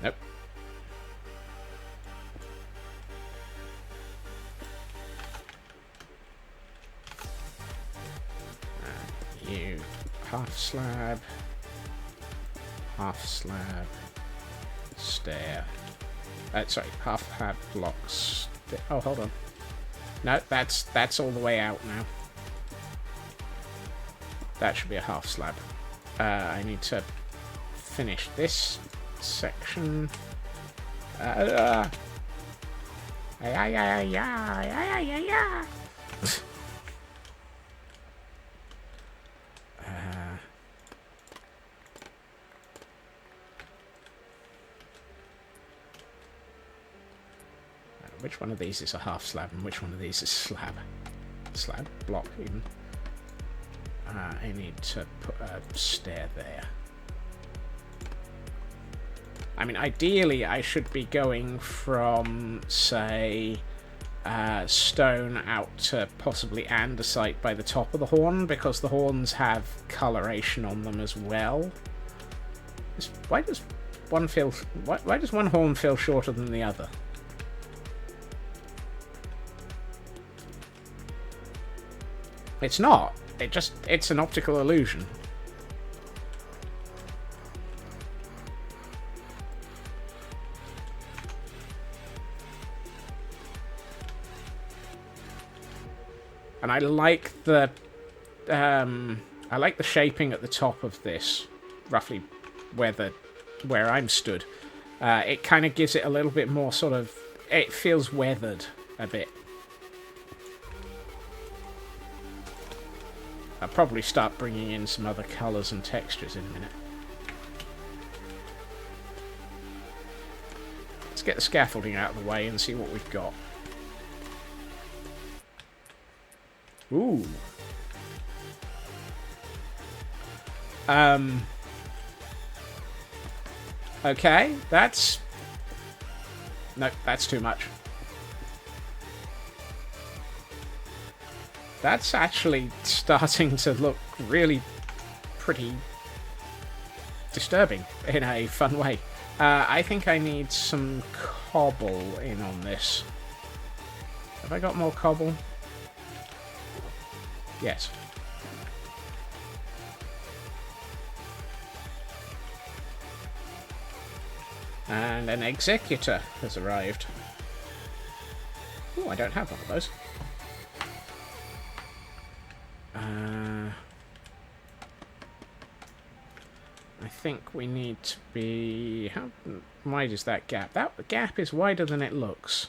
Nope. You half slab, stair. Sorry, half slab blocks. Oh, hold on. No, that's all the way out now. That should be a half slab. I need to finish this section. Which one of these is a half slab and which one of these is slab? Slab? Block, even. I need to put a stair there. I mean, ideally, I should be going from, say, stone out to possibly andesite by the top of the horn, because the horns have coloration on them as well. Why does one feel? Why does one horn feel shorter than the other? It's not. It's an optical illusion. And I like the shaping at the top of this, roughly where I'm stood. It kind of gives it a little bit more sort of. It feels weathered a bit. I'll probably start bringing in some other colours and textures in a minute. Let's get the scaffolding out of the way and see what we've got. Ooh. Okay, that's... No, that's too much. That's actually starting to look really pretty disturbing in a fun way. I think I need some cobble in on this. Have I got more cobble? Yes. And an executor has arrived. Oh, I don't have one of those. I think we need to be... How wide is that gap? That gap is wider than it looks.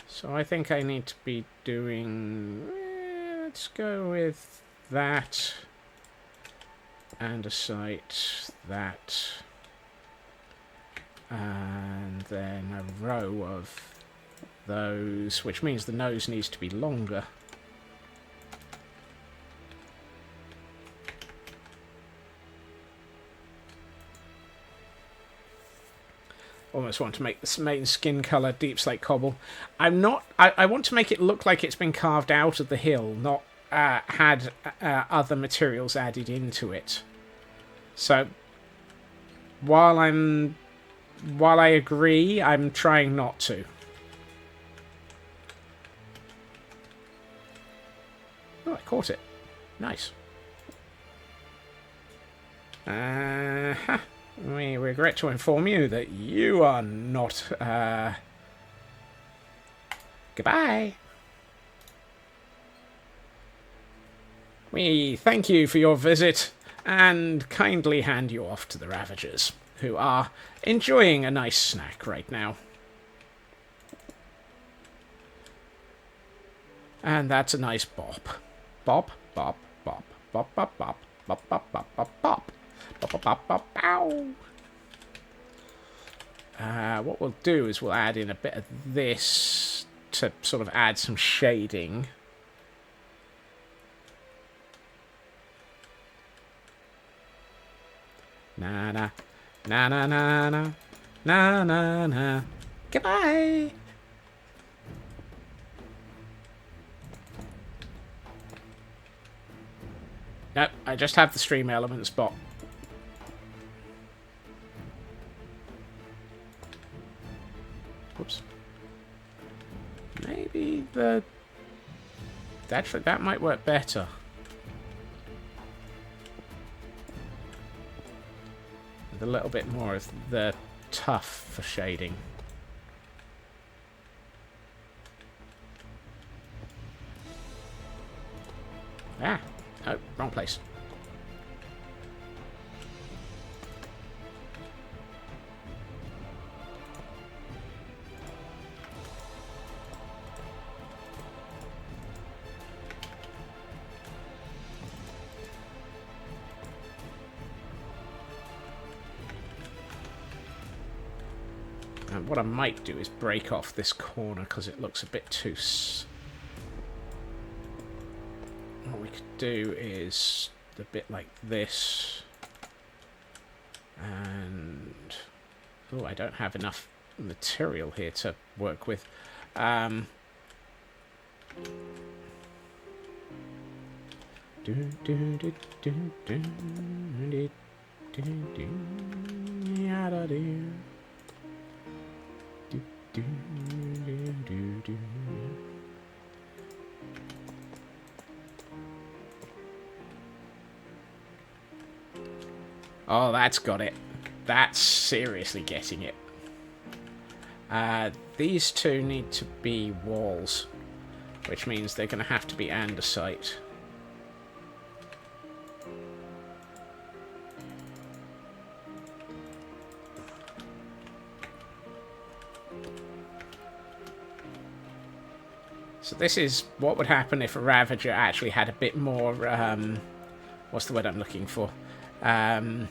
So I think I need to be doing... Let's go with that. Andesite, that. And then a row of those, which means the nose needs to be longer. Almost want to make this main skin colour deep slate cobble. I'm not... I want to make it look like it's been carved out of the hill, not had other materials added into it. So, while I agree, I'm trying not to. Oh, I caught it. Nice. We regret to inform you that you are not, Goodbye! We thank you for your visit, and kindly hand you off to the Ravagers, who are enjoying a nice snack right now. And that's a nice bop. Bop, bop, bop, bop, bop, bop, bop, bop, bop, bop, bop. Bop, bop, bop, bow. What we'll do is we'll add in a bit of this to sort of add some shading. Na na na na na na na na na. Goodbye. Nope, I just have the stream element spot. Whoops. Maybe the... Actually, that might work better. With a little bit more of the tough for shading. Ah! Oh, wrong place. And what I might do is break off this corner because it looks a bit too... What we could do is a bit like this. And... Oh, I don't have enough material here to work with. Oh, that's got it. That's seriously getting it. These two need to be walls, which means they're going to have to be andesite. So this is what would happen if a ravager actually had a bit more, what's the word I'm looking for? Oh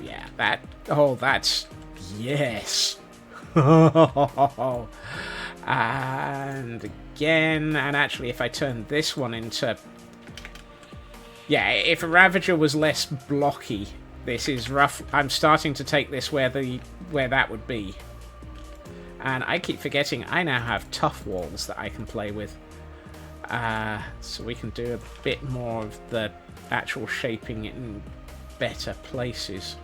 yeah, that's, yes. And again, and actually if I turn this one into, yeah, if a ravager was less blocky, this is rough. I'm starting to take this where that would be. And I keep forgetting I now have tough walls that I can play with. So we can do a bit more of the actual shaping in better places.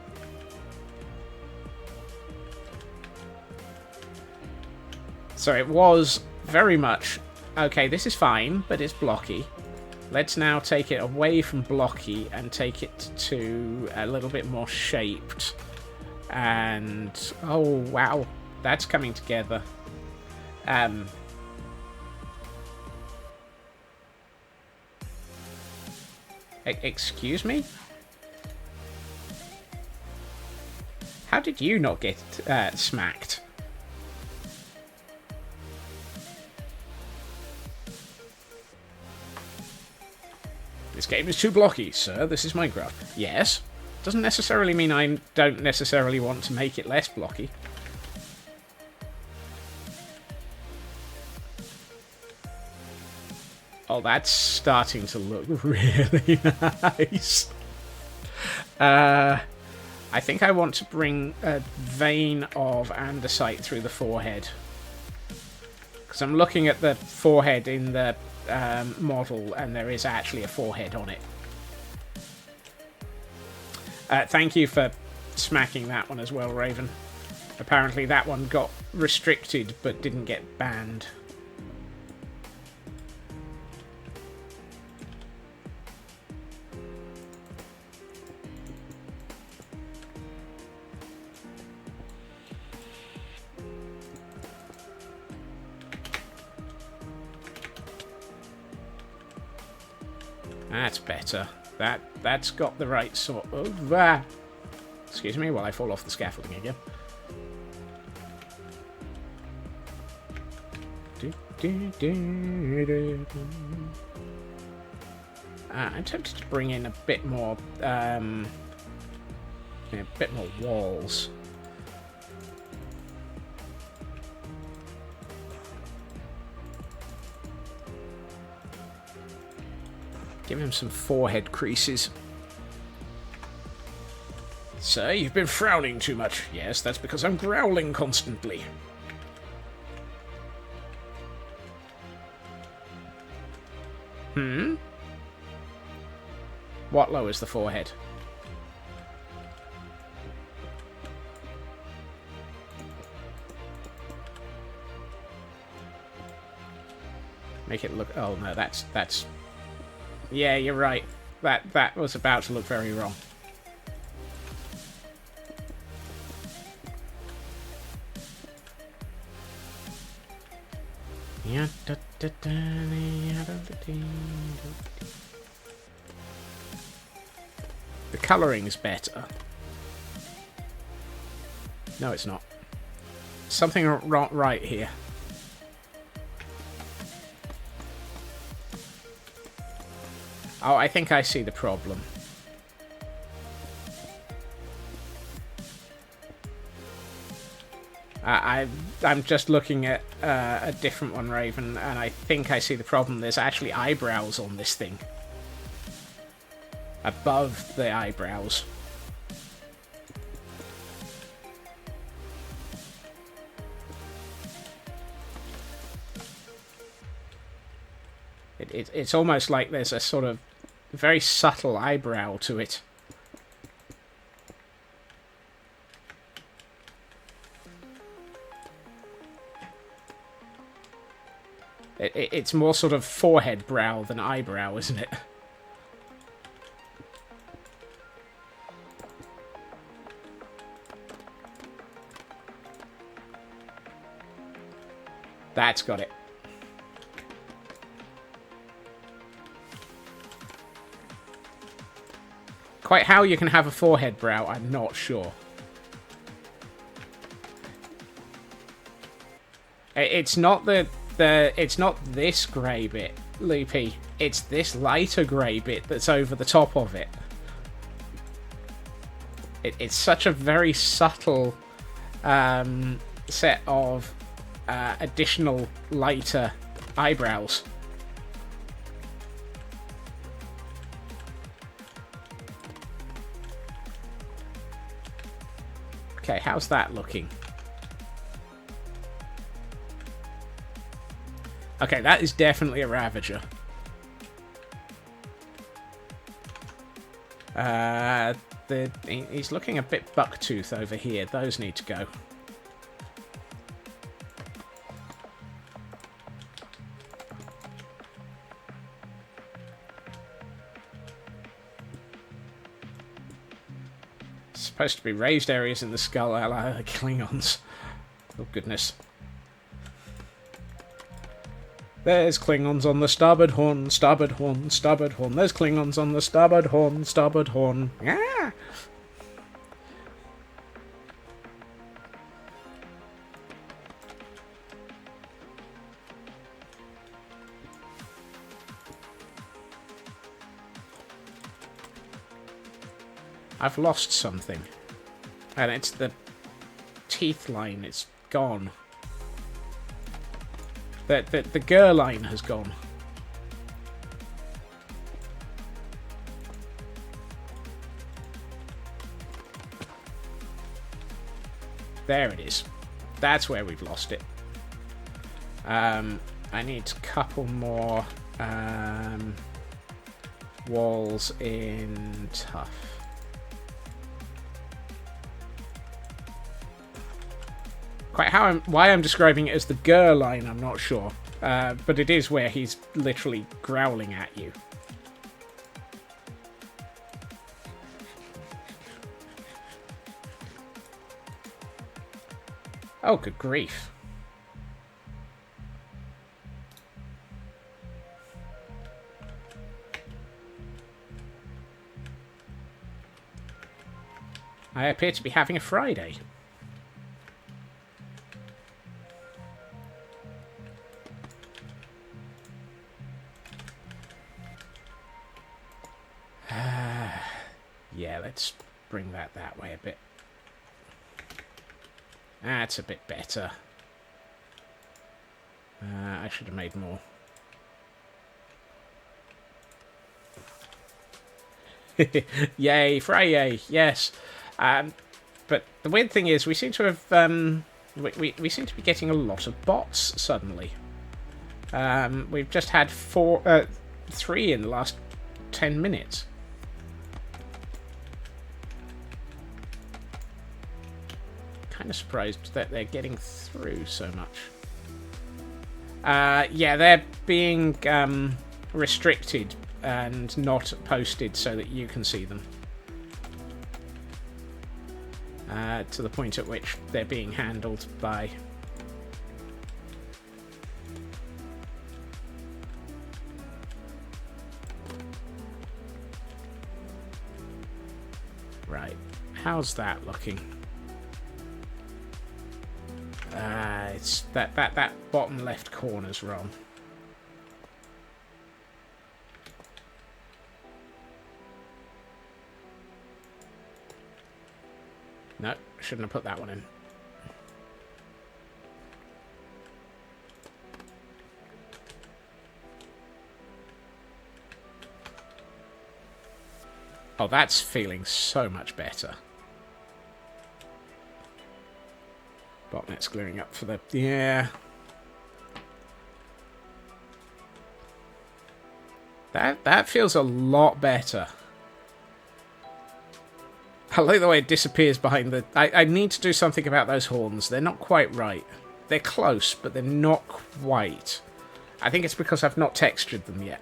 So it was very much, okay, this is fine, but it's blocky. Let's now take it away from blocky and take it to a little bit more shaped. And, oh wow, that's coming together. Excuse me? How did you not get smacked? This game is too blocky, sir. This is Minecraft. Yes. Doesn't necessarily mean I don't necessarily want to make it less blocky. Oh, that's starting to look really nice. I think I want to bring a vein of andesite through the forehead. Because I'm looking at the forehead in the model, and there is actually a forehead on it. Thank you for smacking that one as well, Raven. Apparently that one got restricted, but didn't get banned. That's better. That's got the right sort of... excuse me while I fall off the scaffolding again. I'm tempted to bring in a bit more... walls. Give him some forehead creases. Sir, you've been frowning too much. Yes, that's because I'm growling constantly. What lowers the forehead? Make it look... Oh, no, that's... Yeah, you're right. That was about to look very wrong. The coloring's better. No, it's not. Something not right here. Oh, I think I see the problem. I'm just looking at a different one, Raven, and I think I see the problem. There's actually eyebrows on this thing. Above the eyebrows. It's almost like there's a sort of very subtle eyebrow to it. It's more sort of forehead brow than eyebrow, isn't it? That's got it. Quite how you can have a forehead brow, I'm not sure. It's not it's not this grey bit, Loopy. It's this lighter grey bit that's over the top of it. It's such a very subtle set of additional lighter eyebrows. Okay, how's that looking? Okay, that is definitely a ravager. He's looking a bit bucktooth over here. Those need to go. Supposed to be raised areas in the skull, a la the Klingons. Oh, goodness. There's Klingons on the starboard horn, starboard horn, starboard horn. There's Klingons on the starboard horn, starboard horn. Ah! I've lost something. And it's the teeth line. It's gone. The GUR line has gone. There it is. That's where we've lost it. I need a couple more walls in tough. Quite why I'm describing it as the GUR line, I'm not sure. But it is where he's literally growling at you. Oh, good grief. I appear to be having a Friday. Yeah, let's bring that way a bit. That's a bit better. I should have made more. Yay, Friday, yes. But the weird thing is, we seem to have we seem to be getting a lot of bots suddenly. We've just had 3 in the last 10 minutes. Kind of surprised that they're getting through so much. Yeah, they're being restricted and not posted so that you can see them. To the point at which they're being handled by... Right, how's that looking? It's that bottom left corner's wrong. No, shouldn't have put that one in. Oh, that's feeling so much better. Botnet's gluing up for the... Yeah. That feels a lot better. I like the way it disappears behind the... I need to do something about those horns. They're not quite right. They're close, but they're not quite. I think it's because I've not textured them yet.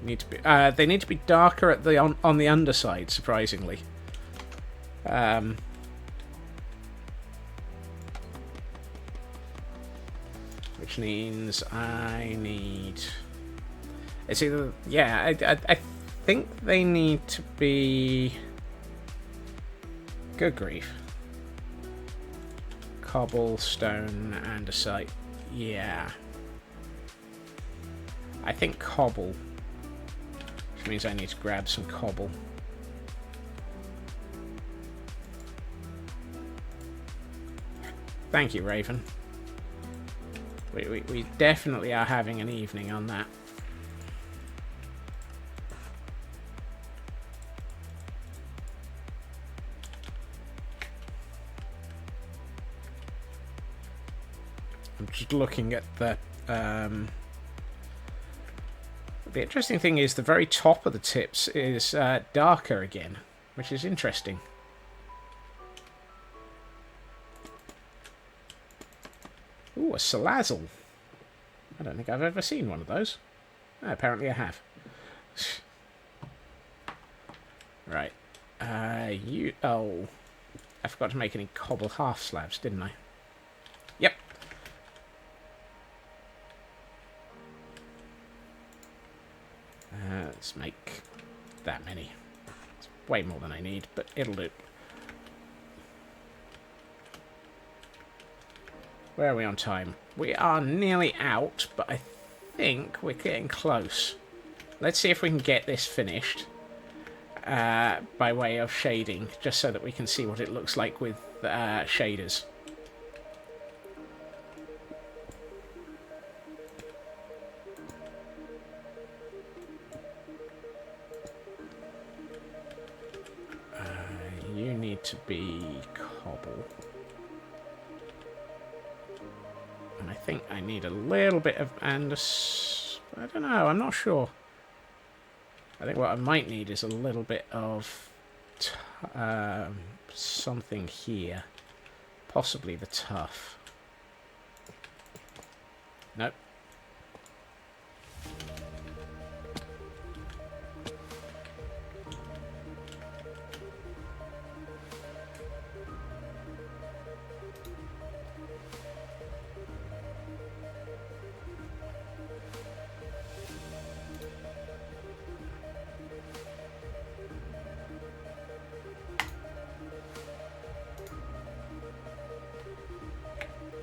Need to be. They need to be darker at the on the underside. Surprisingly. Which means I need... It's either... Yeah, I think they need to be... Good grief. Cobblestone, andesite. Yeah. I think cobble. Which means I need to grab some cobble. Thank you, Raven. We definitely are having an evening on that. I'm just looking at the... The interesting thing is the very top of the tips is darker again, which is interesting. Ooh, a salazzle. I don't think I've ever seen one of those. Oh, apparently I have. Right. Oh. I forgot to make any cobble half slabs, didn't I? Yep. Let's make that many. It's way more than I need, but it'll do. Where are we on time? We are nearly out, but I think we're getting close. Let's see if we can get this finished by way of shading, just so that we can see what it looks like with shaders. You need to be cobble. And I think I need a little bit of I don't know, I'm not sure. I think what I might need is a little bit of something here. Possibly the tough. Nope.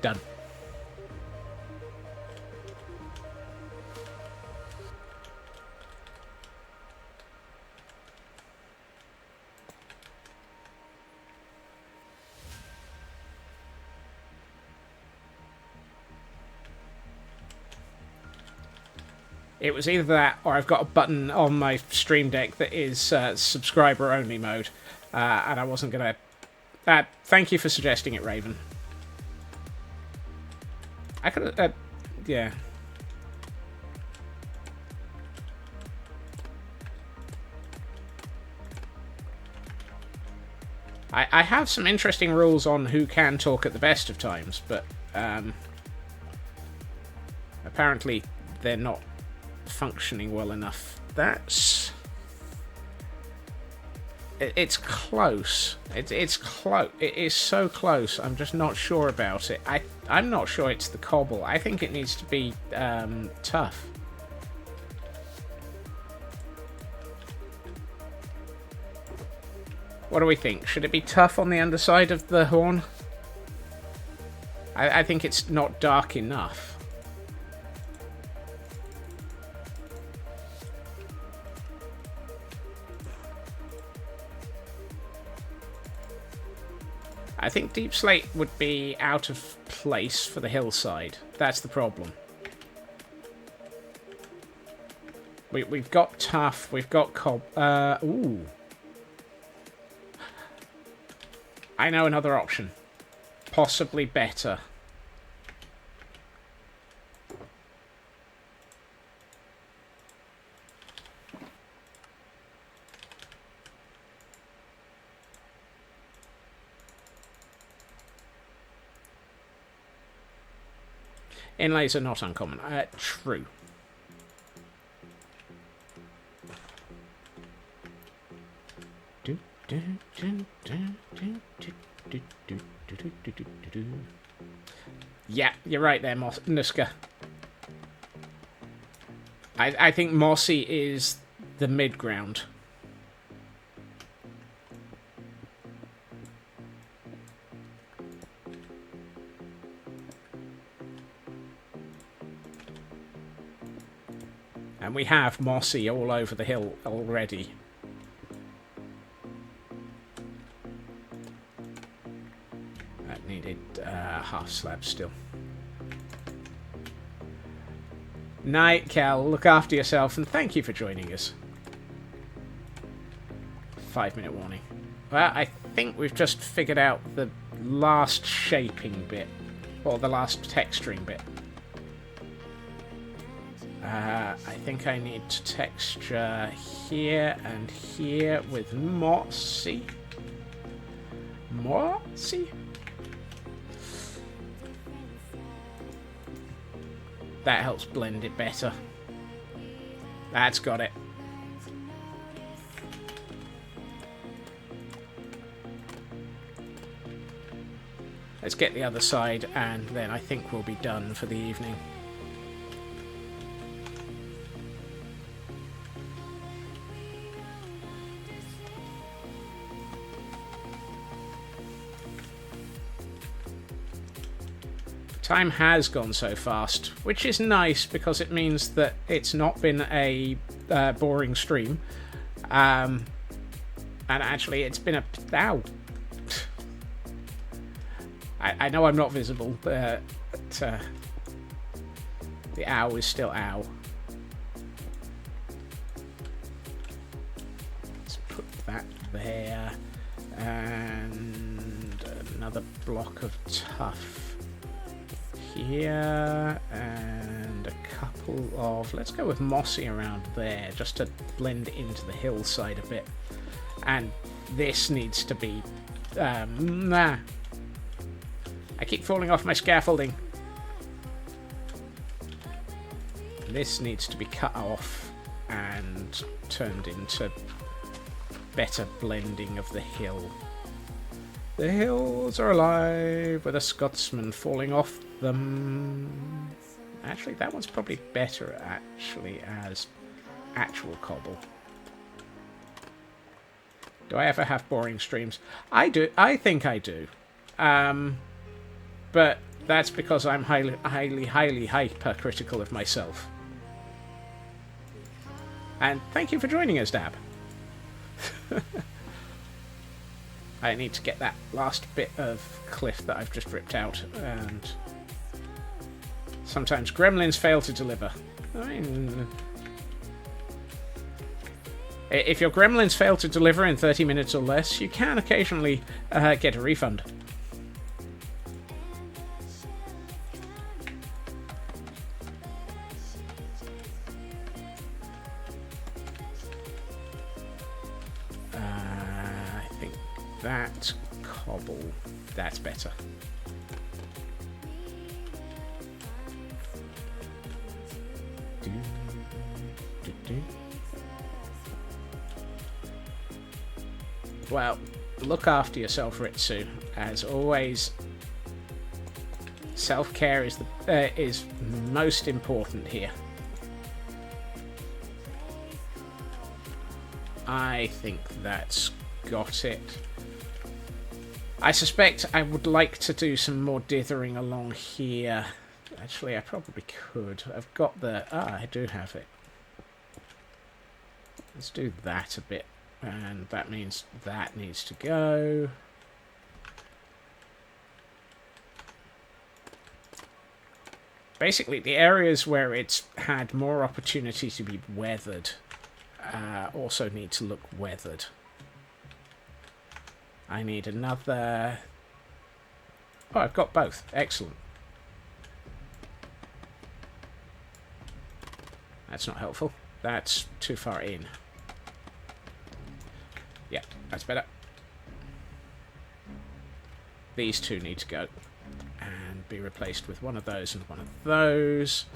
Done. It was either that or I've got a button on my Stream Deck that is subscriber only mode, and I wasn't going to... thank you for suggesting it, Raven. I could have... yeah. I have some interesting rules on who can talk at the best of times, but apparently they're not functioning well enough. That's... It's close. It's close. It is so close. I'm just not sure about it. I'm not sure it's the cobble. I think it needs to be tough. What do we think? Should it be tough on the underside of the horn? I think it's not dark enough. I think deep slate would be out of place for the hillside. That's the problem. We've got tuff, we've got cob... ooh. I know another option. Possibly better. Inlays are not uncommon. True. Yeah, you're right there, Nuska. I think Mossy is the mid-ground. And we have Mossy all over the hill already. That needed half slab still. Night, Cal. Look after yourself, and thank you for joining us. 5-minute warning. Well, I think we've just figured out the last shaping bit, or the last texturing bit. I think I need to texture here and here with Mossy. Mossy? That helps blend it better. That's got it. Let's get the other side, and then I think we'll be done for the evening. Time has gone so fast, which is nice because it means that it's not been a boring stream. And actually, it's been a... Ow! I know I'm not visible, but the ow is still ow. Let's put that there. And another block of tuff here, and a couple of... Let's go with Mossy around there, just to blend into the hillside a bit. And this needs to be... I keep falling off my scaffolding. This needs to be cut off and turned into better blending of the hill. The hills are alive with a Scotsman falling off them. Actually, that one's probably better actually as actual cobble. Do I ever have boring streams? I do. I think I do. But that's because I'm highly hypercritical of myself. And thank you for joining us, Dab. I need to get that last bit of cliff that I've just ripped out, and sometimes gremlins fail to deliver. I mean, if your gremlins fail to deliver in 30 minutes or less, you can occasionally get a refund. That cobble, that's better. Well, look after yourself, Ritsu. As always, self-care is most important here. I think that's got it. I suspect I would like to do some more dithering along here. Actually, I probably could. I've got the... I do have it. Let's do that a bit. And that means that needs to go. basically the areas where it's had more opportunity to be weathered also need to look weathered. I need another... Oh, I've got both. Excellent. That's not helpful. That's too far in. Yeah, that's better. These two need to go and be replaced with one of those and one of those.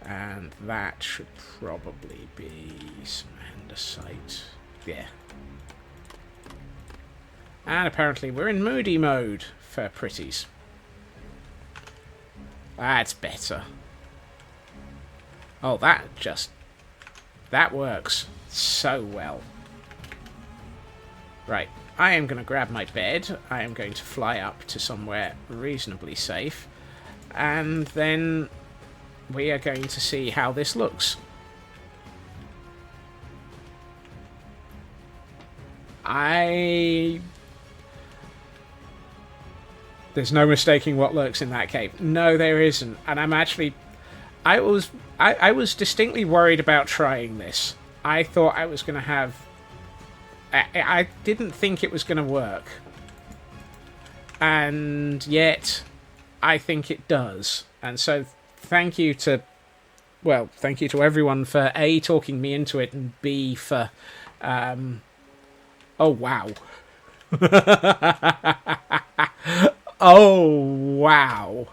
And that should probably be some andesite. Yeah. And apparently we're in moody mode for pretties. That's better. Oh, that works so well. Right, I am going to grab my bed. I am going to fly up to somewhere reasonably safe. And then we are going to see how this looks. There's no mistaking what lurks in that cave. No, there isn't. And I'm actually... I was distinctly worried about trying this. I thought I was going to have... I didn't think it was going to work. And yet, I think it does. And so, thank you to... Well, thank you to everyone for A, talking me into it, and B, for... Oh, wow. Oh, wow.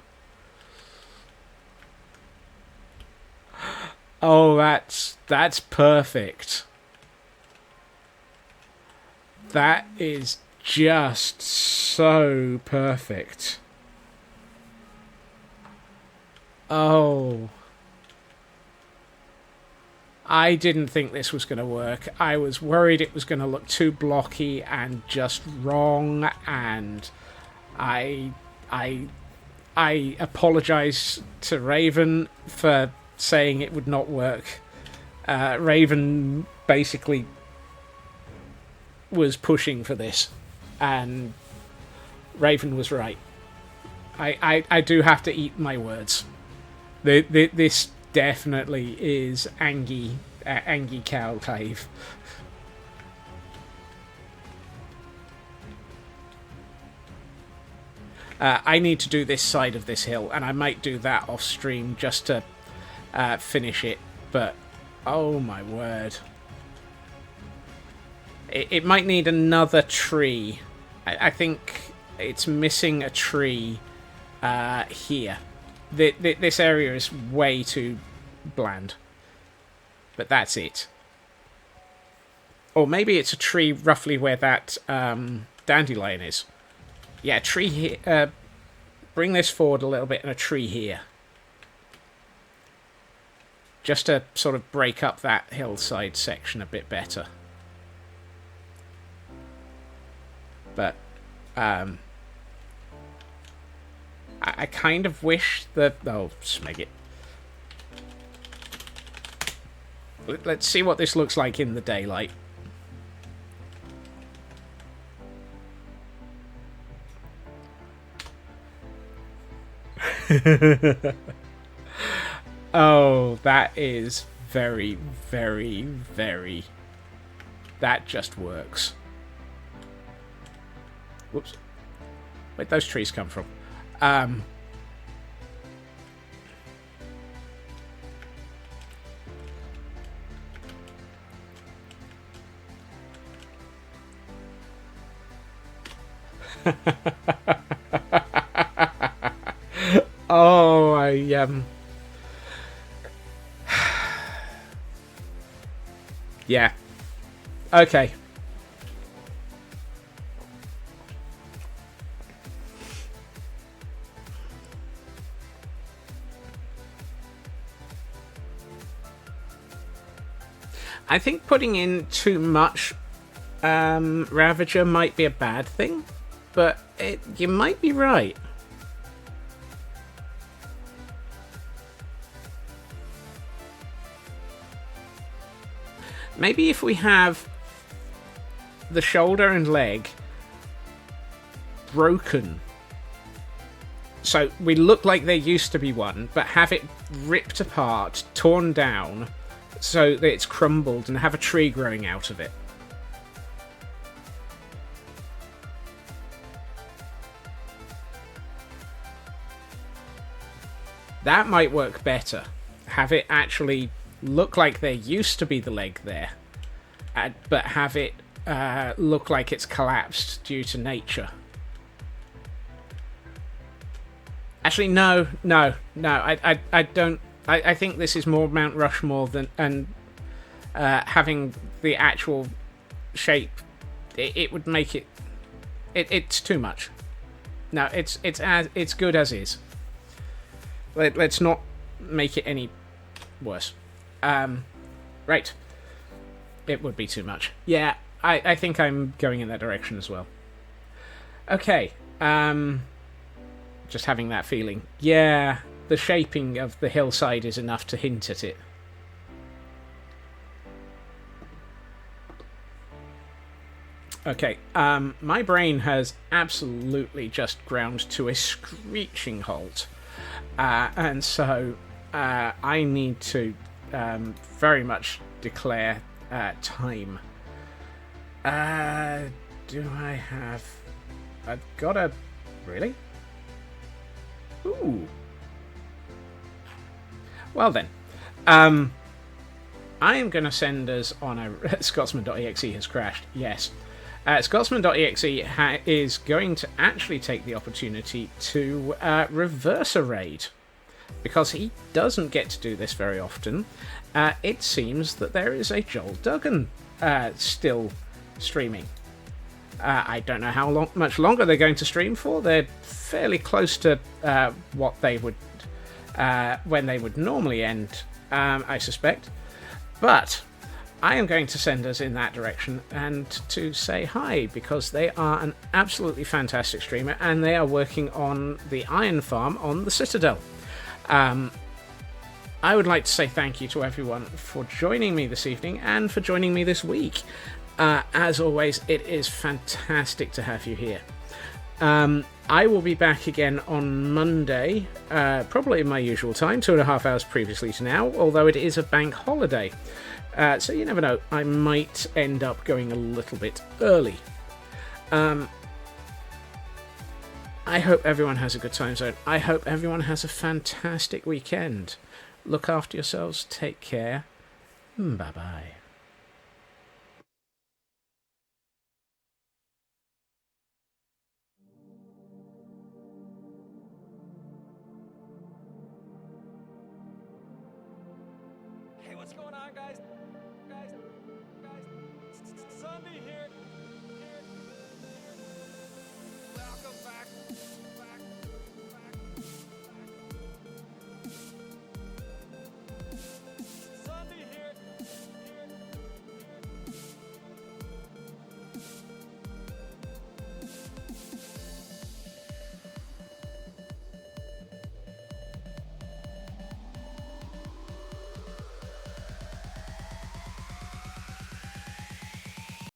Oh, that's perfect. That is just so perfect. Oh. I didn't think this was going to work. I was worried it was going to look too blocky and just wrong, and I apologize to Raven for saying it would not work. Raven basically was pushing for this, and Raven was right. I do have to eat my words. This definitely is Angy Cow Cave. I need to do this side of this hill, and I might do that off stream just to finish it, but oh my word. It might need another tree. I think it's missing a tree here. This area is way too bland. But that's it. Or maybe it's a tree roughly where that dandelion is. Yeah, a tree here. Bring this forward a little bit and a tree here. Just to sort of break up that hillside section a bit better. But I kind of wish that... Oh, smeg it. Let's see what this looks like in the daylight. Oh, that is very, very, very... That just works. Whoops. Where'd those trees come from? Oh, yeah. Okay. I think putting in too much Ravager might be a bad thing, but you might be right. Maybe if we have the shoulder and leg broken So we look like there used to be one, but have it ripped apart, torn down, so that it's crumbled, and have a tree growing out of it. That might work better. Have it actually look like there used to be the leg there, but have it look like it's collapsed due to nature. Actually, no. I don't. I think this is more Mount Rushmore than having the actual shape. It would make it. It's too much. No, it's good as is. Let's not make it any worse. Right. It would be too much. Yeah, I think I'm going in that direction as well. Okay. Just having that feeling. Yeah, the shaping of the hillside is enough to hint at it. Okay, my brain has absolutely just ground to a screeching halt. And so I need to very much declare time. Do I have... I've got a... Really? Ooh. Well then. I am going to send us on a... Scotsman.exe has crashed. Yes. Scotsman.exe is going to actually take the opportunity to reverse a raid. Because he doesn't get to do this very often. It seems that there is a Joel Duggan still streaming. I don't know how much longer they're going to stream for. They're fairly close to what they would... when they would normally end, I suspect. But I am going to send us in that direction and to say hi, because they are an absolutely fantastic streamer and they are working on the Iron Farm on the Citadel. I would like to say thank you to everyone for joining me this evening and for joining me this week. As always, it is fantastic to have you here. I will be back again on Monday, probably in my usual time, 2.5 hours previously to now, although it is a bank holiday. So you never know, I might end up going a little bit early. I hope everyone has a good time zone. I hope everyone has a fantastic weekend. Look after yourselves, take care, bye-bye. Hey, what's going on, guys? Zombie here.